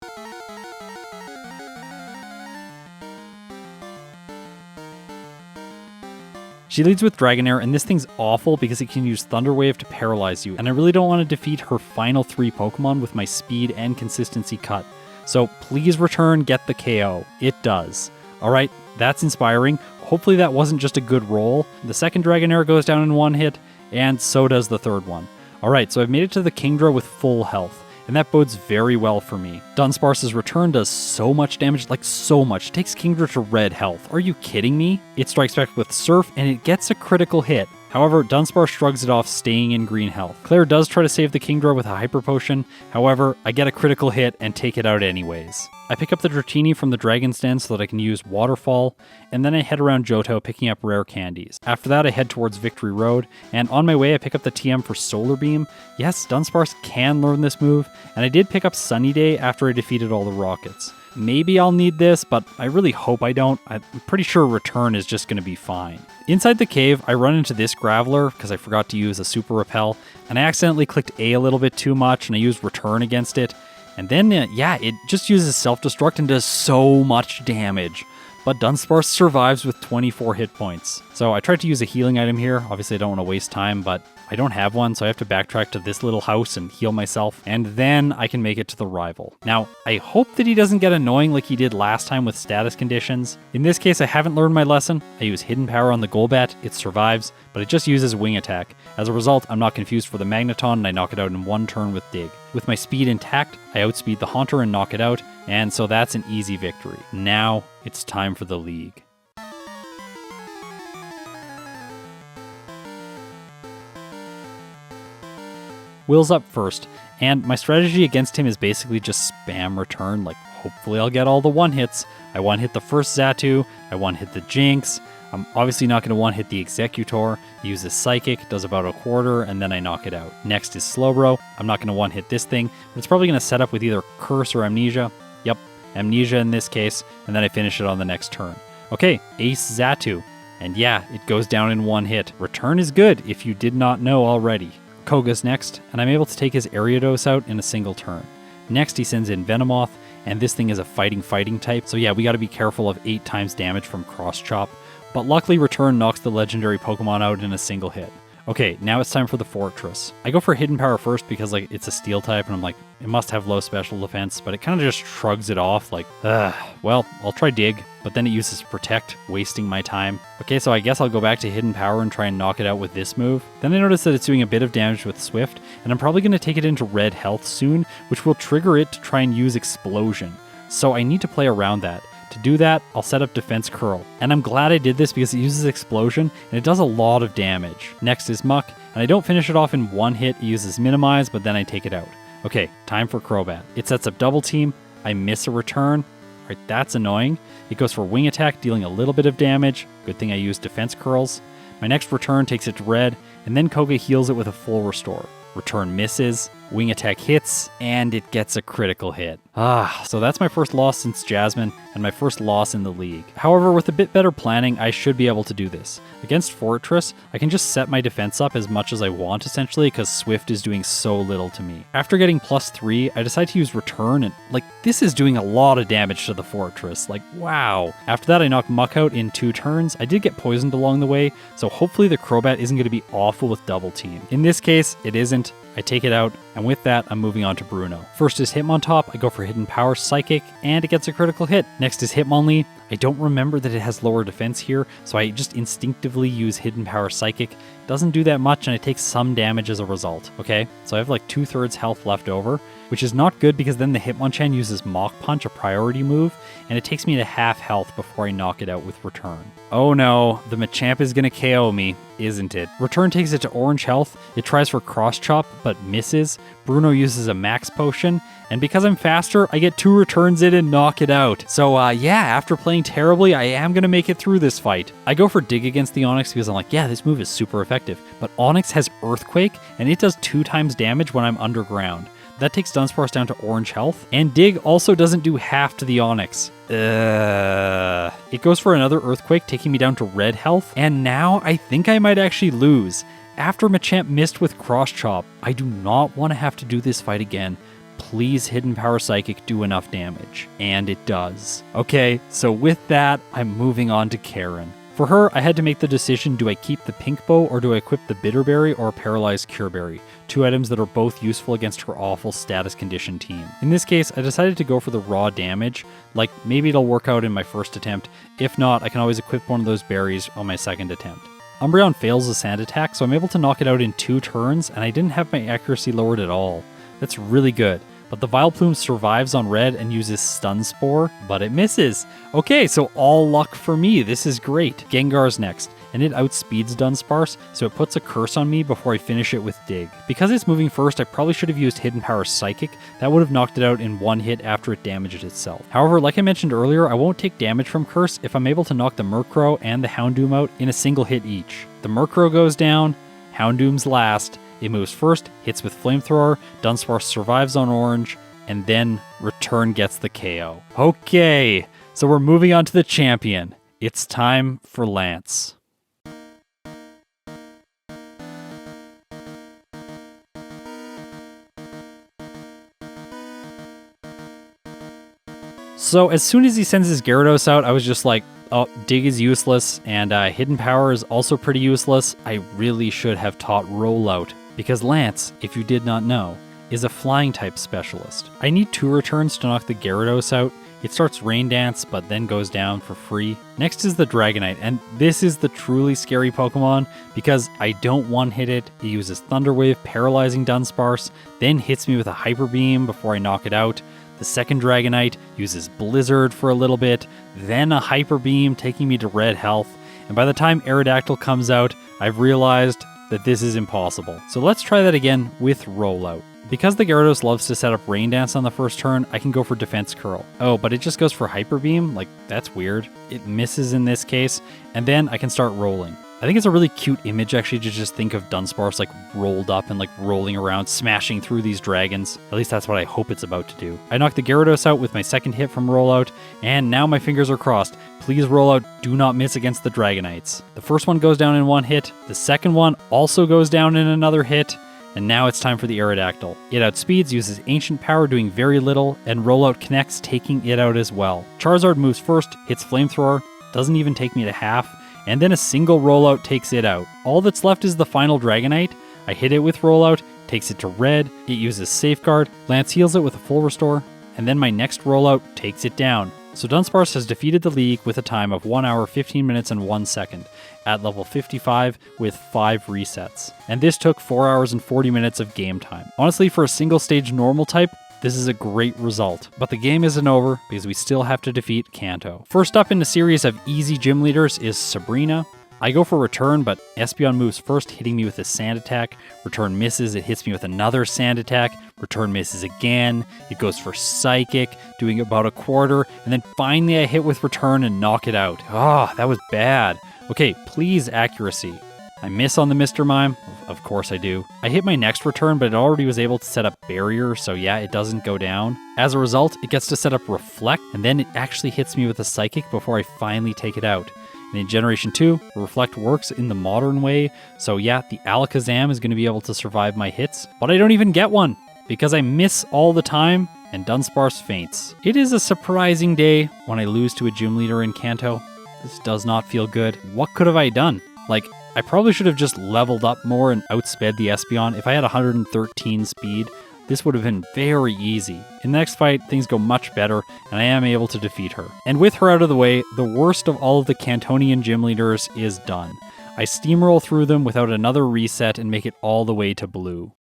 She leads with Dragonair, and this thing's awful because it can use Thunder Wave to paralyze you, and I really don't want to defeat her final 3 Pokemon with my speed and consistency cut. So please Return, get the KO. It does. Alright, that's inspiring. Hopefully that wasn't just a good roll. The second Dragonair goes down in 1 hit, and so does the third one. Alright, so I've made it to the Kingdra with full health, and that bodes very well for me. Dunsparce's Return does so much damage, like so much. It takes Kingdra to red health. Are you kidding me? It strikes back with Surf, and it gets a critical hit. However, Dunsparce shrugs it off, staying in green health. Claire does try to save the Kingdra with a Hyper Potion. However, I get a critical hit and take it out anyways. I pick up the Dratini from the Dragon's Den so that I can use Waterfall, and then I head around Johto picking up rare candies. After that, I head towards Victory Road, and on my way I pick up the TM for Solar Beam. Yes, Dunsparce can learn this move, and I did pick up Sunny Day after I defeated all the Rockets. Maybe I'll need this, but I really hope I don't. I'm pretty sure Return is just going to be fine. Inside the cave, I run into this Graveler because I forgot to use a Super Repel, and I accidentally clicked A little bit too much, and I used Return against it. And then, it just uses Self-Destruct and does so much damage. But Dunsparce survives with 24 hit points. So I tried to use a healing item here. Obviously I don't want to waste time, but I don't have one, so I have to backtrack to this little house and heal myself, and then I can make it to the rival. Now, I hope that he doesn't get annoying like he did last time with status conditions. In this case, I haven't learned my lesson. I use Hidden Power on the Golbat, it survives, but it just uses Wing Attack. As a result, I'm not confused for the Magneton, and I knock it out in 1 turn with Dig. With my speed intact, I outspeed the Haunter and knock it out, and so that's an easy victory. Now, it's time for the League. Will's up first, and my strategy against him is basically just spam Return, like hopefully I'll get all the 1-hits. I 1-hit the first Xatu, I 1-hit the Jinx, I'm obviously not going to one-hit the Executor. It uses Psychic, does about a quarter, and then I knock it out. Next is Slowbro. I'm not going to one-hit this thing, but it's probably going to set up with either Curse or Amnesia. Yep, Amnesia in this case, and then I finish it on the next turn. Okay, Ace Xatu. And yeah, it goes down in one hit. Return is good if you did not know already. Koga's next, and I'm able to take his Ariados out in a single turn. Next, he sends in Venomoth, and this thing is a fighting type, so yeah, we gotta be careful of 8 times damage from Cross Chop. But luckily, Return knocks the legendary Pokemon out in a single hit. Okay, now it's time for the Fortress. I go for Hidden Power first because like it's a Steel type, and I'm like, it must have low special defense, but it kind of just shrugs it off like, well, I'll try Dig, but then it uses Protect, wasting my time. Okay, so I guess I'll go back to Hidden Power and try and knock it out with this move. Then I notice that it's doing a bit of damage with Swift, and I'm probably going to take it into red health soon, which will trigger it to try and use Explosion. So I need to play around that. To do that, I'll set up Defense Curl. And I'm glad I did this because it uses Explosion, and it does a lot of damage. Next is Muck, and I don't finish it off in one hit. It uses Minimize, but then I take it out. Okay, time for Crobat. It sets up Double Team. I miss a return. Alright, that's annoying. It goes for Wing Attack, dealing a little bit of damage. Good thing I used Defense Curls. My next return takes it to red, and then Koga heals it with a full restore. Return misses, Wing Attack hits, and it gets a critical hit. So that's my first loss since Jasmine, and my first loss in the league. However, with a bit better planning, I should be able to do this. Against Fortress, I can just set my defense up as much as I want essentially, because Swift is doing so little to me. After getting +3, I decide to use Return, and like, this is doing a lot of damage to the Fortress. Like, wow. After that, I knock Muck out in 2 turns. I did get poisoned along the way, so hopefully the Crobat isn't going to be awful with Double Team. In this case, it isn't. I take it out, and with that, I'm moving on to Bruno. First is Hitmontop. I go for Hidden Power Psychic, and it gets a critical hit. Next is Hitmonlee. I don't remember that it has lower defense here, so I just instinctively use Hidden Power Psychic. Doesn't do that much, and I take some damage as a result, okay? So I have like 2/3 health left over, which is not good because then the Hitmonchan uses Mach Punch, a priority move, and it takes me to half health before I knock it out with Return. Oh no, the Machamp is gonna KO me, isn't it? Return takes it to orange health. It tries for Cross Chop, but misses. Bruno uses a Max Potion, and because I'm faster, I get 2 returns in and knock it out. So yeah, after playing terribly, I am gonna make it through this fight. I go for Dig against the Onix because I'm like, yeah, this move is super effective. But Onix has Earthquake, and it does 2 times damage when I'm underground. That takes Dunsparce down to orange health, and Dig also doesn't do half to the Onix. It goes for another Earthquake, taking me down to red health, and now I think I might actually lose. After Machamp missed with Cross Chop, I do not want to have to do this fight again. Please Hidden Power Psychic do enough damage. And it does. Okay, so with that, I'm moving on to Karen. For her, I had to make the decision, do I keep the Pink Bow or do I equip the Bitterberry or Paralyzed Cureberry? 2 items that are both useful against her awful status condition team. In this case, I decided to go for the raw damage. Like, maybe it'll work out in my first attempt. If not, I can always equip one of those berries on my second attempt. Umbreon fails a sand attack, so I'm able to knock it out in 2 turns, and I didn't have my accuracy lowered at all. That's really good. But the Vileplume survives on red and uses Stun Spore, but it misses. Okay, so all luck for me. This is great. Gengar's next, and it outspeeds Dunsparce, so it puts a curse on me before I finish it with Dig. Because it's moving first, I probably should have used Hidden Power Psychic. That would have knocked it out in 1 hit after it damaged itself. However, like I mentioned earlier, I won't take damage from Curse if I'm able to knock the Murkrow and the Houndoom out in a single hit each. The Murkrow goes down, Houndoom's last. It moves first, hits with Flamethrower, Dunsparce survives on orange, and then Return gets the KO. Okay, so we're moving on to the champion. It's time for Lance. So as soon as he sends his Gyarados out, I was just like, oh, Dig is useless, and Hidden Power is also pretty useless. I really should have taught Rollout, because Lance, if you did not know, is a flying type specialist. I need 2 returns to knock the Gyarados out. It starts Rain Dance, but then goes down for free. Next is the Dragonite, and this is the truly scary Pokemon because I don't one-hit it. It uses Thunder Wave, paralyzing Dunsparce, then hits me with a Hyper Beam before I knock it out. The second Dragonite uses Blizzard for a little bit, then a Hyper Beam taking me to red health, and by the time Aerodactyl comes out, I've realized that this is impossible. So let's try that again with Rollout. Because the Gyarados loves to set up Rain Dance on the first turn, I can go for Defense Curl. Oh, but it just goes for Hyper Beam? Like, that's weird. It misses in this case, and then I can start rolling. I think it's a really cute image actually to just think of Dunsparce like rolled up and like rolling around, smashing through these dragons. At least that's what I hope it's about to do. I knocked the Gyarados out with my second hit from Rollout, and now my fingers are crossed. Please Rollout, do not miss against the Dragonites. The first one goes down in one hit, the second one also goes down in another hit, and now it's time for the Aerodactyl. It outspeeds, uses Ancient Power doing very little, and Rollout connects, taking it out as well. Charizard moves first, hits Flamethrower, doesn't even take me to half, and then a single Rollout takes it out. All that's left is the final Dragonite. I hit it with Rollout, takes it to red, it uses Safeguard, Lance heals it with a full restore, and then my next Rollout takes it down. So Dunsparce has defeated the league with a time of 1 hour, 15 minutes, and 1 second, at level 55 with 5 resets. And this took 4 hours and 40 minutes of game time. Honestly, for a single stage normal type, this is a great result, but the game isn't over because we still have to defeat Kanto. First up in the series of easy gym leaders is Sabrina. I go for Return, but Espeon moves first, hitting me with a Sand Attack. Return misses, it hits me with another Sand Attack. Return misses again, it goes for Psychic, doing about a quarter, and then finally I hit with Return and knock it out. Ah, that was bad. Okay, please accuracy. I miss on the Mr. Mime. Of course I do. I hit my next return, but it already was able to set up Barrier, so yeah, it doesn't go down. As a result, it gets to set up Reflect, and then it actually hits me with a Psychic before I finally take it out. And in Generation 2, Reflect works in the modern way, so yeah, the Alakazam is going to be able to survive my hits, but I don't even get one, because I miss all the time, and Dunsparce faints. It is a surprising day when I lose to a gym leader in Kanto. This does not feel good. What could have I done? Like, I probably should have just leveled up more and outsped the Espeon. If I had 113 speed, this would have been very easy. In the next fight, things go much better, and I am able to defeat her. And with her out of the way, the worst of all of the Cantonian gym leaders is done. I steamroll through them without another reset and make it all the way to blue.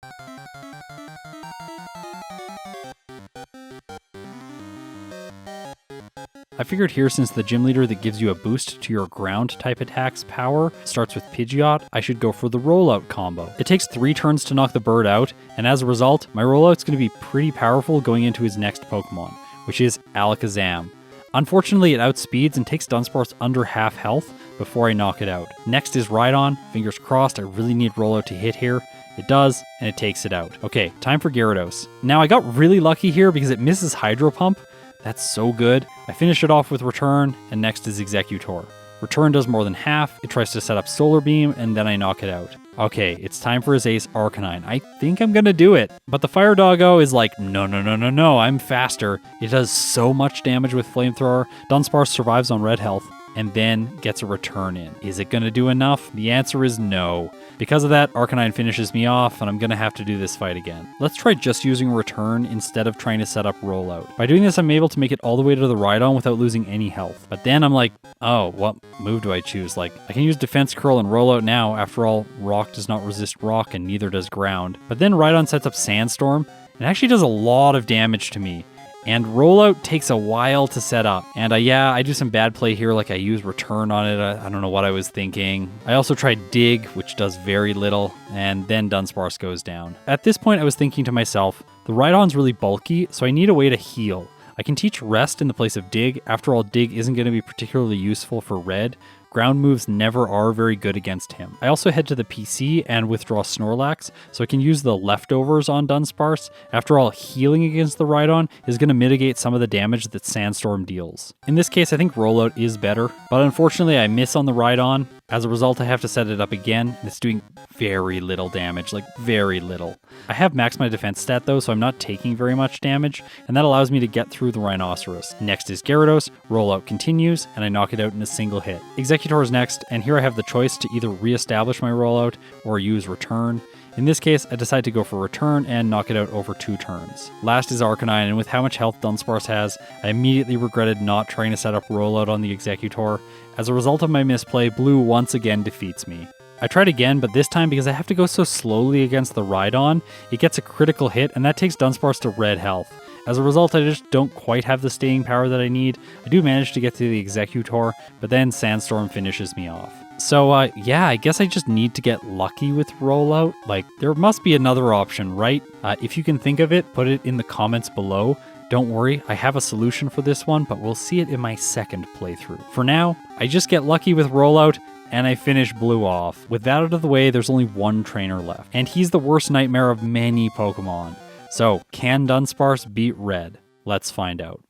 I figured here, since the gym leader that gives you a boost to your ground type attacks power starts with Pidgeot, I should go for the Rollout combo. It takes 3 turns to knock the bird out, and as a result, my Rollout's going to be pretty powerful going into his next Pokemon, which is Alakazam. Unfortunately, it outspeeds and takes Dunsparce under half health before I knock it out. Next is Rhydon. Fingers crossed, I really need Rollout to hit here. It does, and it takes it out. Okay, time for Gyarados. Now, I got really lucky here because it misses Hydro Pump. That's so good. I finish it off with Return, and next is Exeggutor. Return does more than half, it tries to set up Solar Beam, and then I knock it out. Okay, it's time for his ace Arcanine. I think I'm gonna do it. But the Fire Doggo is like, no, I'm faster. It does so much damage with Flamethrower. Dunsparce survives on red health, and then gets a return in. Is it gonna do enough? The answer is no. Because of that, Arcanine finishes me off, and I'm gonna have to do this fight again. Let's try just using Return instead of trying to set up Rollout. By doing this, I'm able to make it all the way to the Rhydon without losing any health. But then I'm like, oh, what move do I choose? Like, I can use Defense Curl and Rollout now. After all, Rock does not resist Rock, and neither does Ground. But then Rhydon sets up Sandstorm, and actually does a lot of damage to me. And Rollout takes a while to set up. And yeah, I do some bad play here, like I use Return on it. I don't know what I was thinking. I also tried Dig, which does very little, and then Dunsparce goes down. At this point, I was thinking to myself, the Rhydon's really bulky, so I need a way to heal. I can teach Rest in the place of Dig. After all, Dig isn't going to be particularly useful for red. Ground moves never are very good against him. I also head to the PC and withdraw Snorlax, so I can use the leftovers on Dunsparce. After all, healing against the Rhydon is going to mitigate some of the damage that Sandstorm deals. In this case, I think Rollout is better, but unfortunately I miss on the Rhydon. As a result, I have to set it up again, and it's doing very little damage, like very little. I have maxed my defense stat though, so I'm not taking very much damage, and that allows me to get through the Rhinoceros. Next is Gyarados, Rollout continues, and I knock it out in a single hit. Exeggutor is next, and here I have the choice to either re-establish my Rollout or use Return. In this case, I decide to go for Return and knock it out over 2 turns. Last is Arcanine, and with how much health Dunsparce has, I immediately regretted not trying to set up Rollout on the Exeggutor. As a result of my misplay, Blue once again defeats me. I tried again, but this time because I have to go so slowly against the Rhydon, it gets a critical hit, and that takes Dunsparce to red health. As a result, I just don't quite have the staying power that I need. I do manage to get to the Exeggutor, but then Sandstorm finishes me off. So yeah, I guess I just need to get lucky with rollout. Like, there must be another option, right? If you can think of it, put it in the comments below. Don't worry, I have a solution for this one, but we'll see it in my second playthrough. For now, I just get lucky with rollout, and I finish blue off. With that out of the way, there's only one trainer left, and he's the worst nightmare of many Pokemon. So, can Dunsparce beat Red? Let's find out.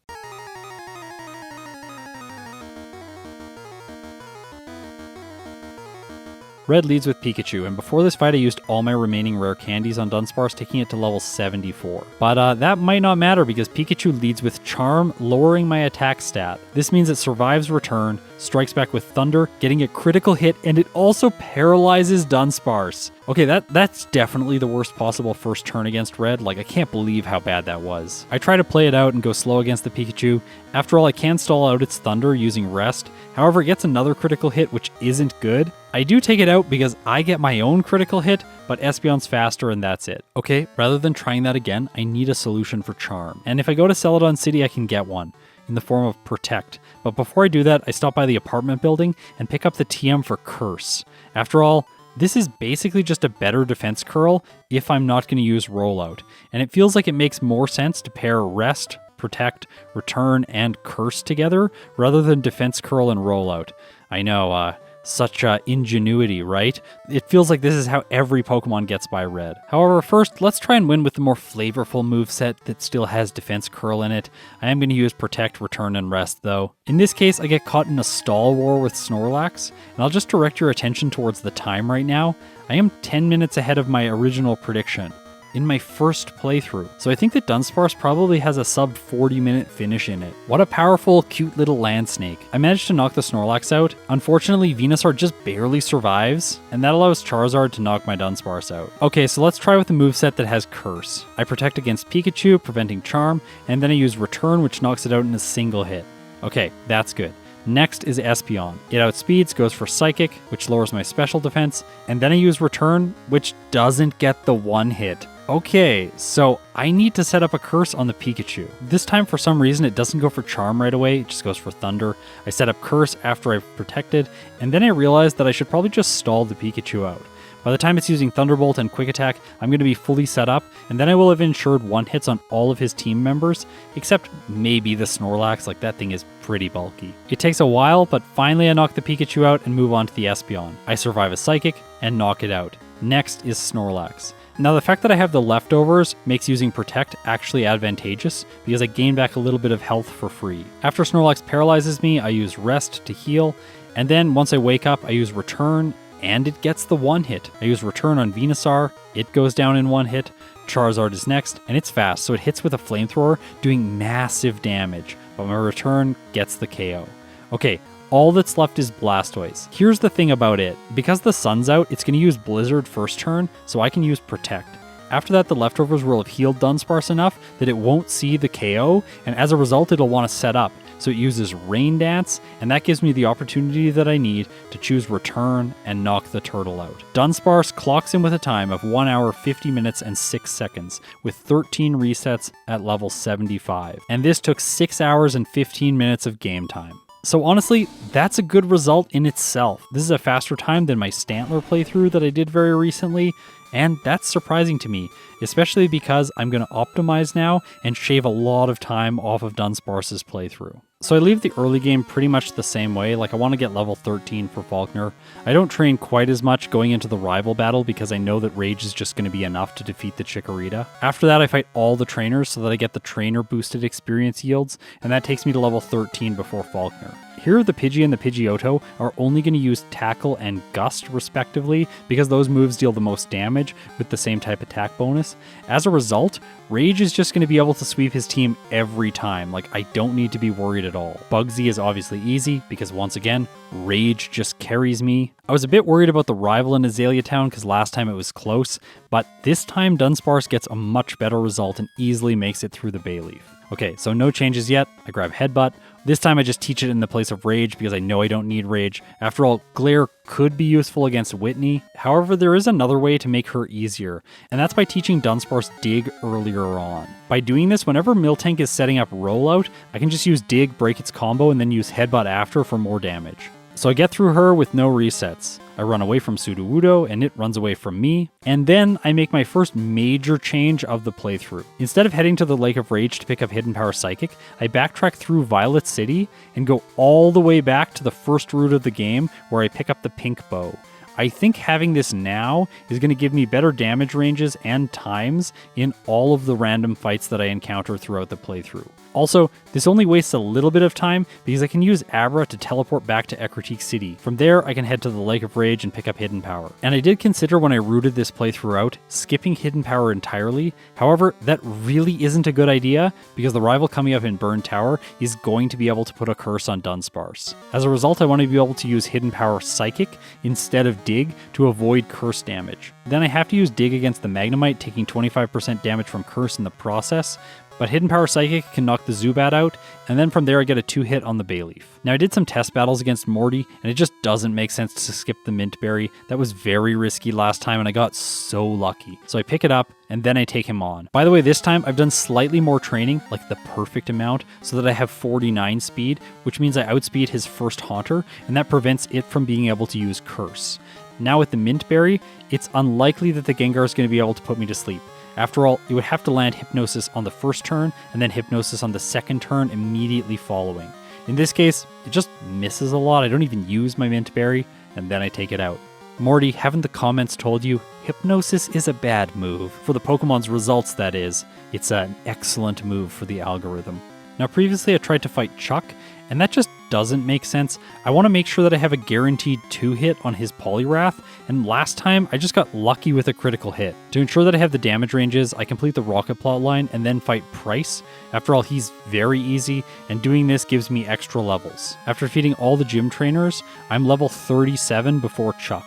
Red leads with Pikachu, and before this fight I used all my remaining rare candies on Dunsparce, taking it to level 74. But that might not matter because Pikachu leads with Charm, lowering my attack stat. This means it survives return, strikes back with Thunder, getting a critical hit, and it also paralyzes Dunsparce. Okay, that's definitely the worst possible first turn against Red. Like, I can't believe how bad that was. I try to play it out and go slow against the Pikachu. After all, I can stall out its Thunder using Rest. However, it gets another critical hit, which isn't good. I do take it out because I get my own critical hit, but Espeon's faster and that's it. Okay, rather than trying that again, I need a solution for Charm. And if I go to Celadon City, I can get one in the form of Protect. But before I do that, I stop by the apartment building and pick up the TM for Curse. After all, this is basically just a better defense curl if I'm not going to use Rollout. And it feels like it makes more sense to pair Rest, Protect, Return, and Curse together rather than defense curl and Rollout. I know, such ingenuity, right? It feels like this is how every Pokemon gets by Red. However, first, let's try and win with the more flavorful moveset that still has Defense Curl in it. I am going to use Protect, Return, and Rest, though. In this case, I get caught in a stall war with Snorlax, and I'll just direct your attention towards the time right now. I am 10 minutes ahead of my original prediction in my first playthrough. So I think that Dunsparce probably has a sub 40-minute finish in it. What a powerful, cute little land snake. I managed to knock the Snorlax out. Unfortunately, Venusaur just barely survives, and that allows Charizard to knock my Dunsparce out. Okay, so let's try with the moveset that has Curse. I protect against Pikachu, preventing Charm, and then I use Return, which knocks it out in a single hit. Okay, that's good. Next is Espeon. It outspeeds, goes for Psychic, which lowers my special defense, and then I use Return, which doesn't get the one hit. Okay, so I need to set up a Curse on the Pikachu. This time, for some reason, it doesn't go for Charm right away, it just goes for Thunder. I set up Curse after I've protected, and then I realized that I should probably just stall the Pikachu out. By the time it's using Thunderbolt and Quick Attack, I'm going to be fully set up, and then I will have ensured one hits on all of his team members, except maybe the Snorlax. Like, that thing is pretty bulky. It takes a while, but finally I knock the Pikachu out and move on to the Espeon. I survive a Psychic and knock it out. Next is Snorlax. Now, the fact that I have the leftovers makes using Protect actually advantageous, because I gain back a little bit of health for free. After Snorlax paralyzes me, I use Rest to heal, and then once I wake up, I use Return, and it gets the one hit. I use Return on Venusaur, it goes down in one hit. Charizard is next, and it's fast, so it hits with a Flamethrower, doing massive damage, but my Return gets the KO. Okay, all that's left is Blastoise. Here's the thing about it. Because the sun's out, it's going to use Blizzard first turn, so I can use Protect. After that, the leftovers will have healed Dunsparce enough that it won't see the KO, and as a result, it'll want to set up. So it uses Rain Dance, and that gives me the opportunity that I need to choose Return and knock the turtle out. Dunsparce clocks in with a time of 1 hour, 50 minutes, and 6 seconds, with 13 resets at level 75. And this took 6 hours and 15 minutes of game time. So honestly, that's a good result in itself. This is a faster time than my Stantler playthrough that I did very recently, and that's surprising to me, especially because I'm going to optimize now and shave a lot of time off of Dunsparce's playthrough. So I leave the early game pretty much the same way. Like, I want to get level 13 for Falkner. I don't train quite as much going into the rival battle because I know that Rage is just going to be enough to defeat the Chikorita. After that, I fight all the trainers so that I get the trainer boosted experience yields, and that takes me to level 13 before Falkner. Here, the Pidgey and the Pidgeotto are only going to use Tackle and Gust, respectively, because those moves deal the most damage with the same type attack bonus. As a result, Rage is just going to be able to sweep his team every time. Like, I don't need to be worried at all. Bugsy is obviously easy, because once again, Rage just carries me. I was a bit worried about the rival in Azalea Town because last time it was close, but this time Dunsparce gets a much better result and easily makes it through the Bayleaf. Okay, so no changes yet. I grab Headbutt. This time I just teach it in the place of Rage because I know I don't need Rage. After all, Glare could be useful against Whitney. However, there is another way to make her easier, and that's by teaching Dunsparce Dig earlier on. By doing this, whenever Miltank is setting up Rollout, I can just use Dig, break its combo, and then use Headbutt after for more damage. So I get through her with no resets. I run away from Sudowoodo and it runs away from me, and then I make my first major change of the playthrough. Instead of heading to the Lake of Rage to pick up Hidden Power Psychic, I backtrack through Violet City and go all the way back to the first route of the game where I pick up the pink bow. I think having this now is going to give me better damage ranges and times in all of the random fights that I encounter throughout the playthrough. Also, this only wastes a little bit of time because I can use Abra to teleport back to Ecruteak City. From there, I can head to the Lake of Rage and pick up Hidden Power. And I did consider when I routed this playthrough out, skipping Hidden Power entirely. However, that really isn't a good idea because the rival coming up in Burn Tower is going to be able to put a curse on Dunsparce. As a result, I want to be able to use Hidden Power Psychic instead of Dig to avoid curse damage. Then I have to use Dig against the Magnemite, taking 25% damage from curse in the process, but Hidden Power Psychic can knock the Zubat out, and then from there I get a 2-hit on the Bayleaf. Now I did some test battles against Morty, and it just doesn't make sense to skip the Mint Berry. That was very risky last time, and I got so lucky. So I pick it up, and then I take him on. By the way, this time I've done slightly more training, like the perfect amount, so that I have 49 speed, which means I outspeed his first Haunter, and that prevents it from being able to use Curse. Now with the Mint Berry, it's unlikely that the Gengar is going to be able to put me to sleep. After all, it would have to land Hypnosis on the first turn, and then Hypnosis on the second turn immediately following. In this case, it just misses a lot. I don't even use my Mint Berry, and then I take it out. Morty, haven't the comments told you? Hypnosis is a bad move. For the Pokemon's results, that is. It's an excellent move for the algorithm. Now previously I tried to fight Chuck, and that just doesn't make sense. I want to make sure that I have a guaranteed 2-hit on his Poliwrath, and last time I just got lucky with a critical hit. To ensure that I have the damage ranges, I complete the Rocket Plotline and then fight Price. After all, he's very easy, and doing this gives me extra levels. After defeating all the gym trainers, I'm level 37 before Chuck.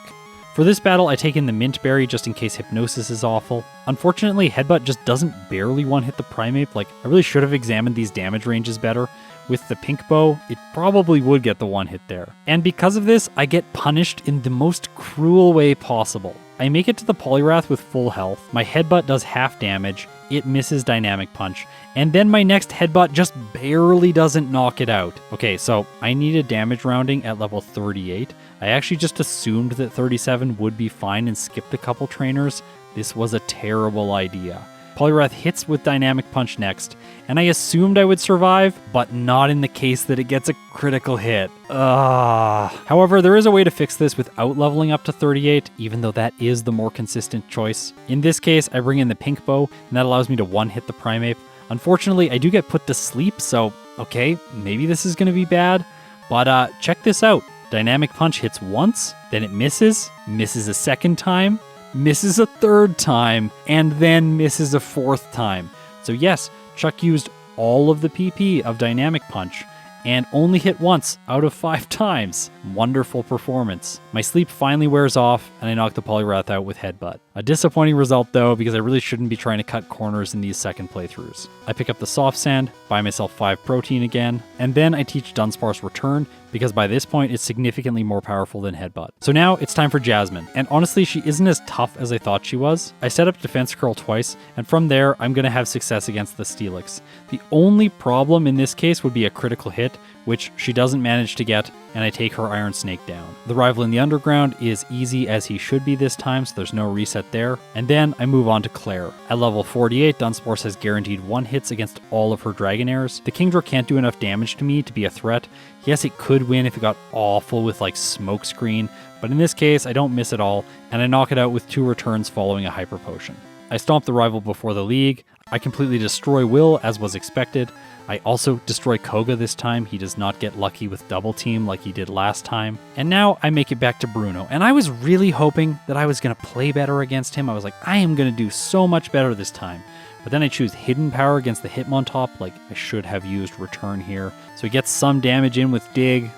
For this battle, I take in the Mint Berry just in case Hypnosis is awful. Unfortunately, Headbutt just doesn't barely one-hit the Primeape. Like, I really should have examined these damage ranges better. With the Pink Bow, it probably would get the one hit there. And because of this, I get punished in the most cruel way possible. I make it to the Poliwrath with full health, my Headbutt does half damage, it misses Dynamic Punch, and then my next Headbutt just barely doesn't knock it out. Okay, so I needed damage rounding at level 38. I actually just assumed that 37 would be fine and skipped a couple trainers. This was a terrible idea. Poliwrath hits with Dynamic Punch next, and I assumed I would survive, but not in the case that it gets a critical hit. However, there is a way to fix this without leveling up to 38, even though that is the more consistent choice. In this case, I bring in the Pink Bow, and that allows me to one-hit the Primeape. Unfortunately, I do get put to sleep, so okay, maybe this is going to be bad, but check this out. Dynamic Punch hits once, then it misses a second time, misses a third time, and then misses a fourth time. So yes, Chuck used all of the PP of Dynamic Punch and only hit once out of 5 times. Wonderful performance. My sleep finally wears off and I knock the Poliwrath out with Headbutt. A disappointing result though, because I really shouldn't be trying to cut corners in these second playthroughs. I pick up the Soft Sand, buy myself 5 protein again, and then I teach Dunsparce Return, because by this point it's significantly more powerful than Headbutt. So now it's time for Jasmine, and honestly she isn't as tough as I thought she was. I set up Defense Curl twice, and from there I'm going to have success against the Steelix. The only problem in this case would be a critical hit, which she doesn't manage to get, and I take her Iron Snake down. The rival in the underground is easy as he should be this time, so there's no reset there. And then I move on to Claire. At level 48, Dunsparce has guaranteed 1 hits against all of her Dragonairs. The Kingdra can't do enough damage to me to be a threat. Yes, it could win if it got awful with like Smokescreen, but in this case I don't miss it all, and I knock it out with 2 returns following a Hyper Potion. I stomp the rival before the league. I completely destroy Will as was expected. I also destroy Koga this time. He does not get lucky with Double Team like he did last time. And now I make it back to Bruno. And I was really hoping that I was going to play better against him. I was like, I am going to do so much better this time. But then I choose Hidden Power against the Hitmontop. Like, I should have used Return here. So he gets some damage in with Dig.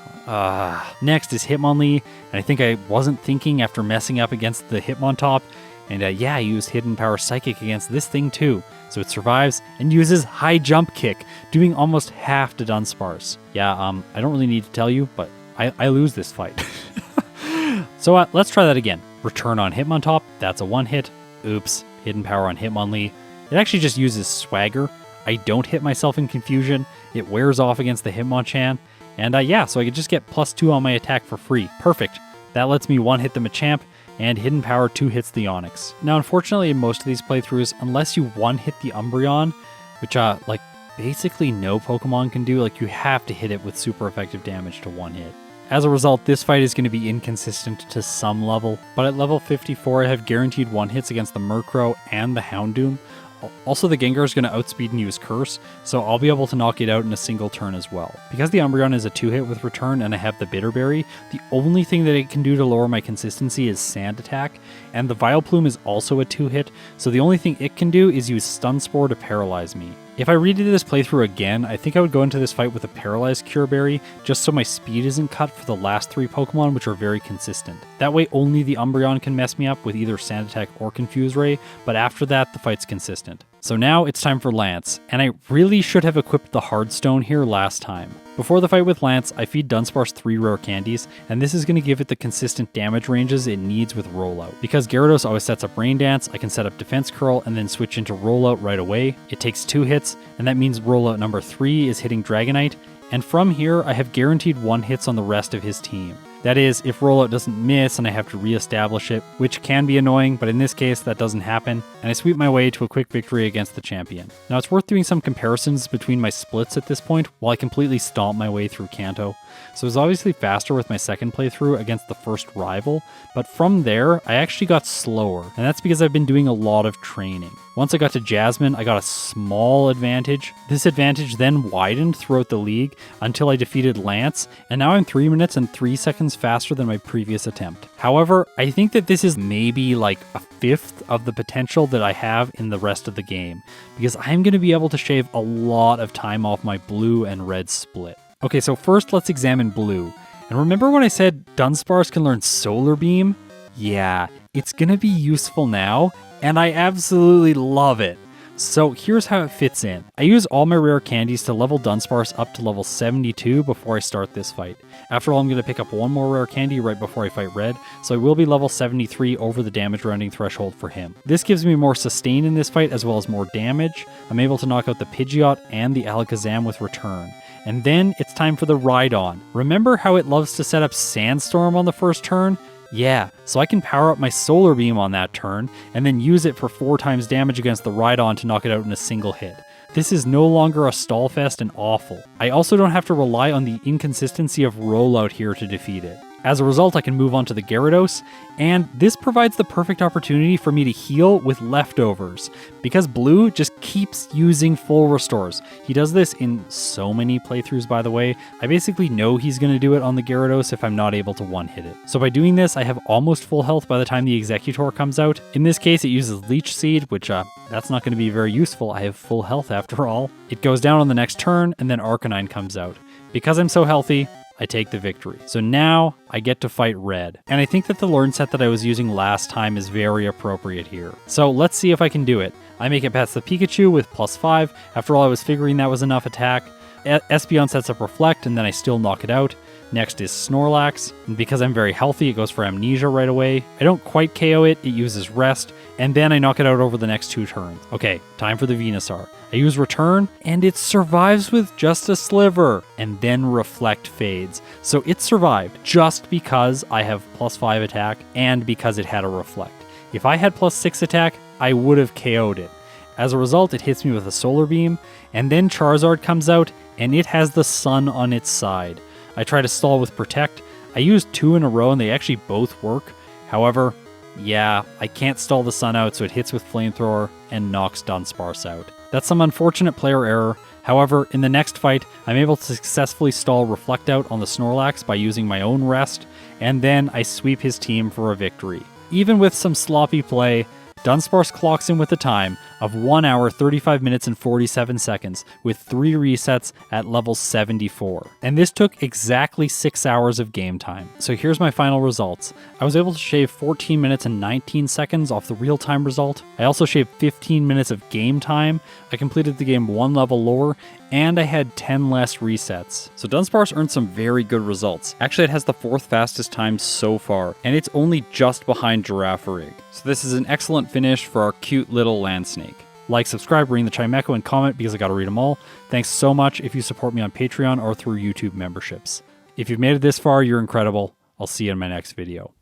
Next is Hitmonlee. And I think I wasn't thinking after messing up against the Hitmontop. And yeah, I used Hidden Power Psychic against this thing too. So it survives and uses High Jump Kick, doing almost half to Dunsparce. Yeah, I don't really need to tell you, but I lose this fight. So let's try that again. Return on Hitmontop, that's a 1-hit. Oops, Hidden Power on Hitmonlee. It actually just uses Swagger. I don't hit myself in confusion. It wears off against the Hitmonchan. And yeah, so I could just get +2 on my attack for free. Perfect. That lets me one hit the Machamp, and Hidden Power 2 hits the Onix. Now, unfortunately, in most of these playthroughs, unless you one hit the Umbreon, which like basically no Pokemon can do, like you have to hit it with super effective damage to one hit. As a result, this fight is going to be inconsistent to some level, but at level 54 I have guaranteed one hits against the Murkrow and the Houndoom. Also, the Gengar is going to outspeed and use Curse, so I'll be able to knock it out in a single turn as well. Because the Umbreon is a 2-hit with Return and I have the Bitterberry, the only thing that it can do to lower my consistency is Sand Attack, and the Vileplume is also a 2-hit, so the only thing it can do is use Stun Spore to paralyze me. If I redid this playthrough again, I think I would go into this fight with a Paralyzed Cure Berry, just so my speed isn't cut for the last 3 Pokemon, which are very consistent. That way only the Umbreon can mess me up with either Sand Attack or Confuse Ray, but after that the fight's consistent. So now it's time for Lance, and I really should have equipped the Hardstone here last time. Before the fight with Lance, I feed Dunsparce 3 rare candies, and this is going to give it the consistent damage ranges it needs with Rollout. Because Gyarados always sets up Rain Dance, I can set up Defense Curl and then switch into Rollout right away. It takes 2 hits, and that means Rollout number 3 is hitting Dragonite, and from here I have guaranteed 1 hits on the rest of his team. That is, if Rollout doesn't miss and I have to re-establish it, which can be annoying, but in this case that doesn't happen, and I sweep my way to a quick victory against the champion. Now it's worth doing some comparisons between my splits at this point, while I completely stomp my way through Kanto. So it was obviously faster with my second playthrough against the first rival, but from there I actually got slower, and that's because I've been doing a lot of training. Once I got to Jasmine, I got a small advantage. This advantage then widened throughout the league until I defeated Lance, and now I'm 3 minutes and 3 seconds faster than my previous attempt. However, I think that this is maybe like a fifth of the potential that I have in the rest of the game, because I'm going to be able to shave a lot of time off my blue and red split. Okay, so first let's examine blue. And remember when I said Dunsparce can learn Solar Beam? Yeah, it's going to be useful now, and I absolutely love it. So here's how it fits in. I use all my rare candies to level Dunsparce up to level 72 before I start this fight. After all, I'm going to pick up one more rare candy right before I fight Red, so I will be level 73 over the damage rounding threshold for him. This gives me more sustain in this fight as well as more damage. I'm able to knock out the Pidgeot and the Alakazam with Return. And then it's time for the Rhydon. Remember how it loves to set up Sandstorm on the first turn? Yeah, so I can power up my Solar Beam on that turn, and then use it for 4 times damage against the Rhydon to knock it out in a single hit. This is no longer a stall fest and awful. I also don't have to rely on the inconsistency of Rollout here to defeat it. As a result, I can move on to the Gyarados, and this provides the perfect opportunity for me to heal with leftovers, because Blue just keeps using full restores. He does this in so many playthroughs, by the way. I basically know he's going to do it on the Gyarados if I'm not able to one-hit it. So by doing this, I have almost full health by the time the Exeggutor comes out. In this case, it uses Leech Seed, which that's not going to be very useful. I have full health after all. It goes down on the next turn, and then Arcanine comes out. Because I'm so healthy, I take the victory. So now I get to fight Red. And I think that the learn set that I was using last time is very appropriate here. So let's see if I can do it. I make it past the Pikachu with +5. After all, I was figuring that was enough attack. Espeon sets up Reflect, and then I still knock it out. Next is Snorlax, and because I'm very healthy, it goes for Amnesia right away. I don't quite KO it, it uses Rest, and then I knock it out over the next 2 turns. Okay, time for the Venusaur. I use Return, and it survives with just a sliver, and then Reflect fades. So it survived just because I have +5 attack, and because it had a Reflect. If I had +6 attack, I would have KO'd it. As a result, it hits me with a Solar Beam, and then Charizard comes out, and it has the sun on its side. I try to stall with Protect. I used 2 in a row and they actually both work. However, yeah, I can't stall the sun out, so it hits with Flamethrower and knocks Dunsparce out. That's some unfortunate player error. However, in the next fight, I'm able to successfully stall Reflect out on the Snorlax by using my own Rest, and then I sweep his team for a victory. Even with some sloppy play, Dunsparce clocks in with a time of 1 hour, 35 minutes, and 47 seconds with 3 resets at level 74. And this took exactly 6 hours of game time. So here's my final results. I was able to shave 14 minutes and 19 seconds off the real-time result. I also shaved 15 minutes of game time. I completed the game 1 level lower, and I had 10 less resets. So Dunsparce earned some very good results. Actually, it has the 4th fastest time so far, and it's only just behind Girafarig. So this is an excellent finish for our cute little Landsnake. Like, subscribe, ring the chime echo, and comment because I gotta read them all. Thanks so much if you support me on Patreon or through YouTube memberships. If you've made it this far, you're incredible. I'll see you in my next video.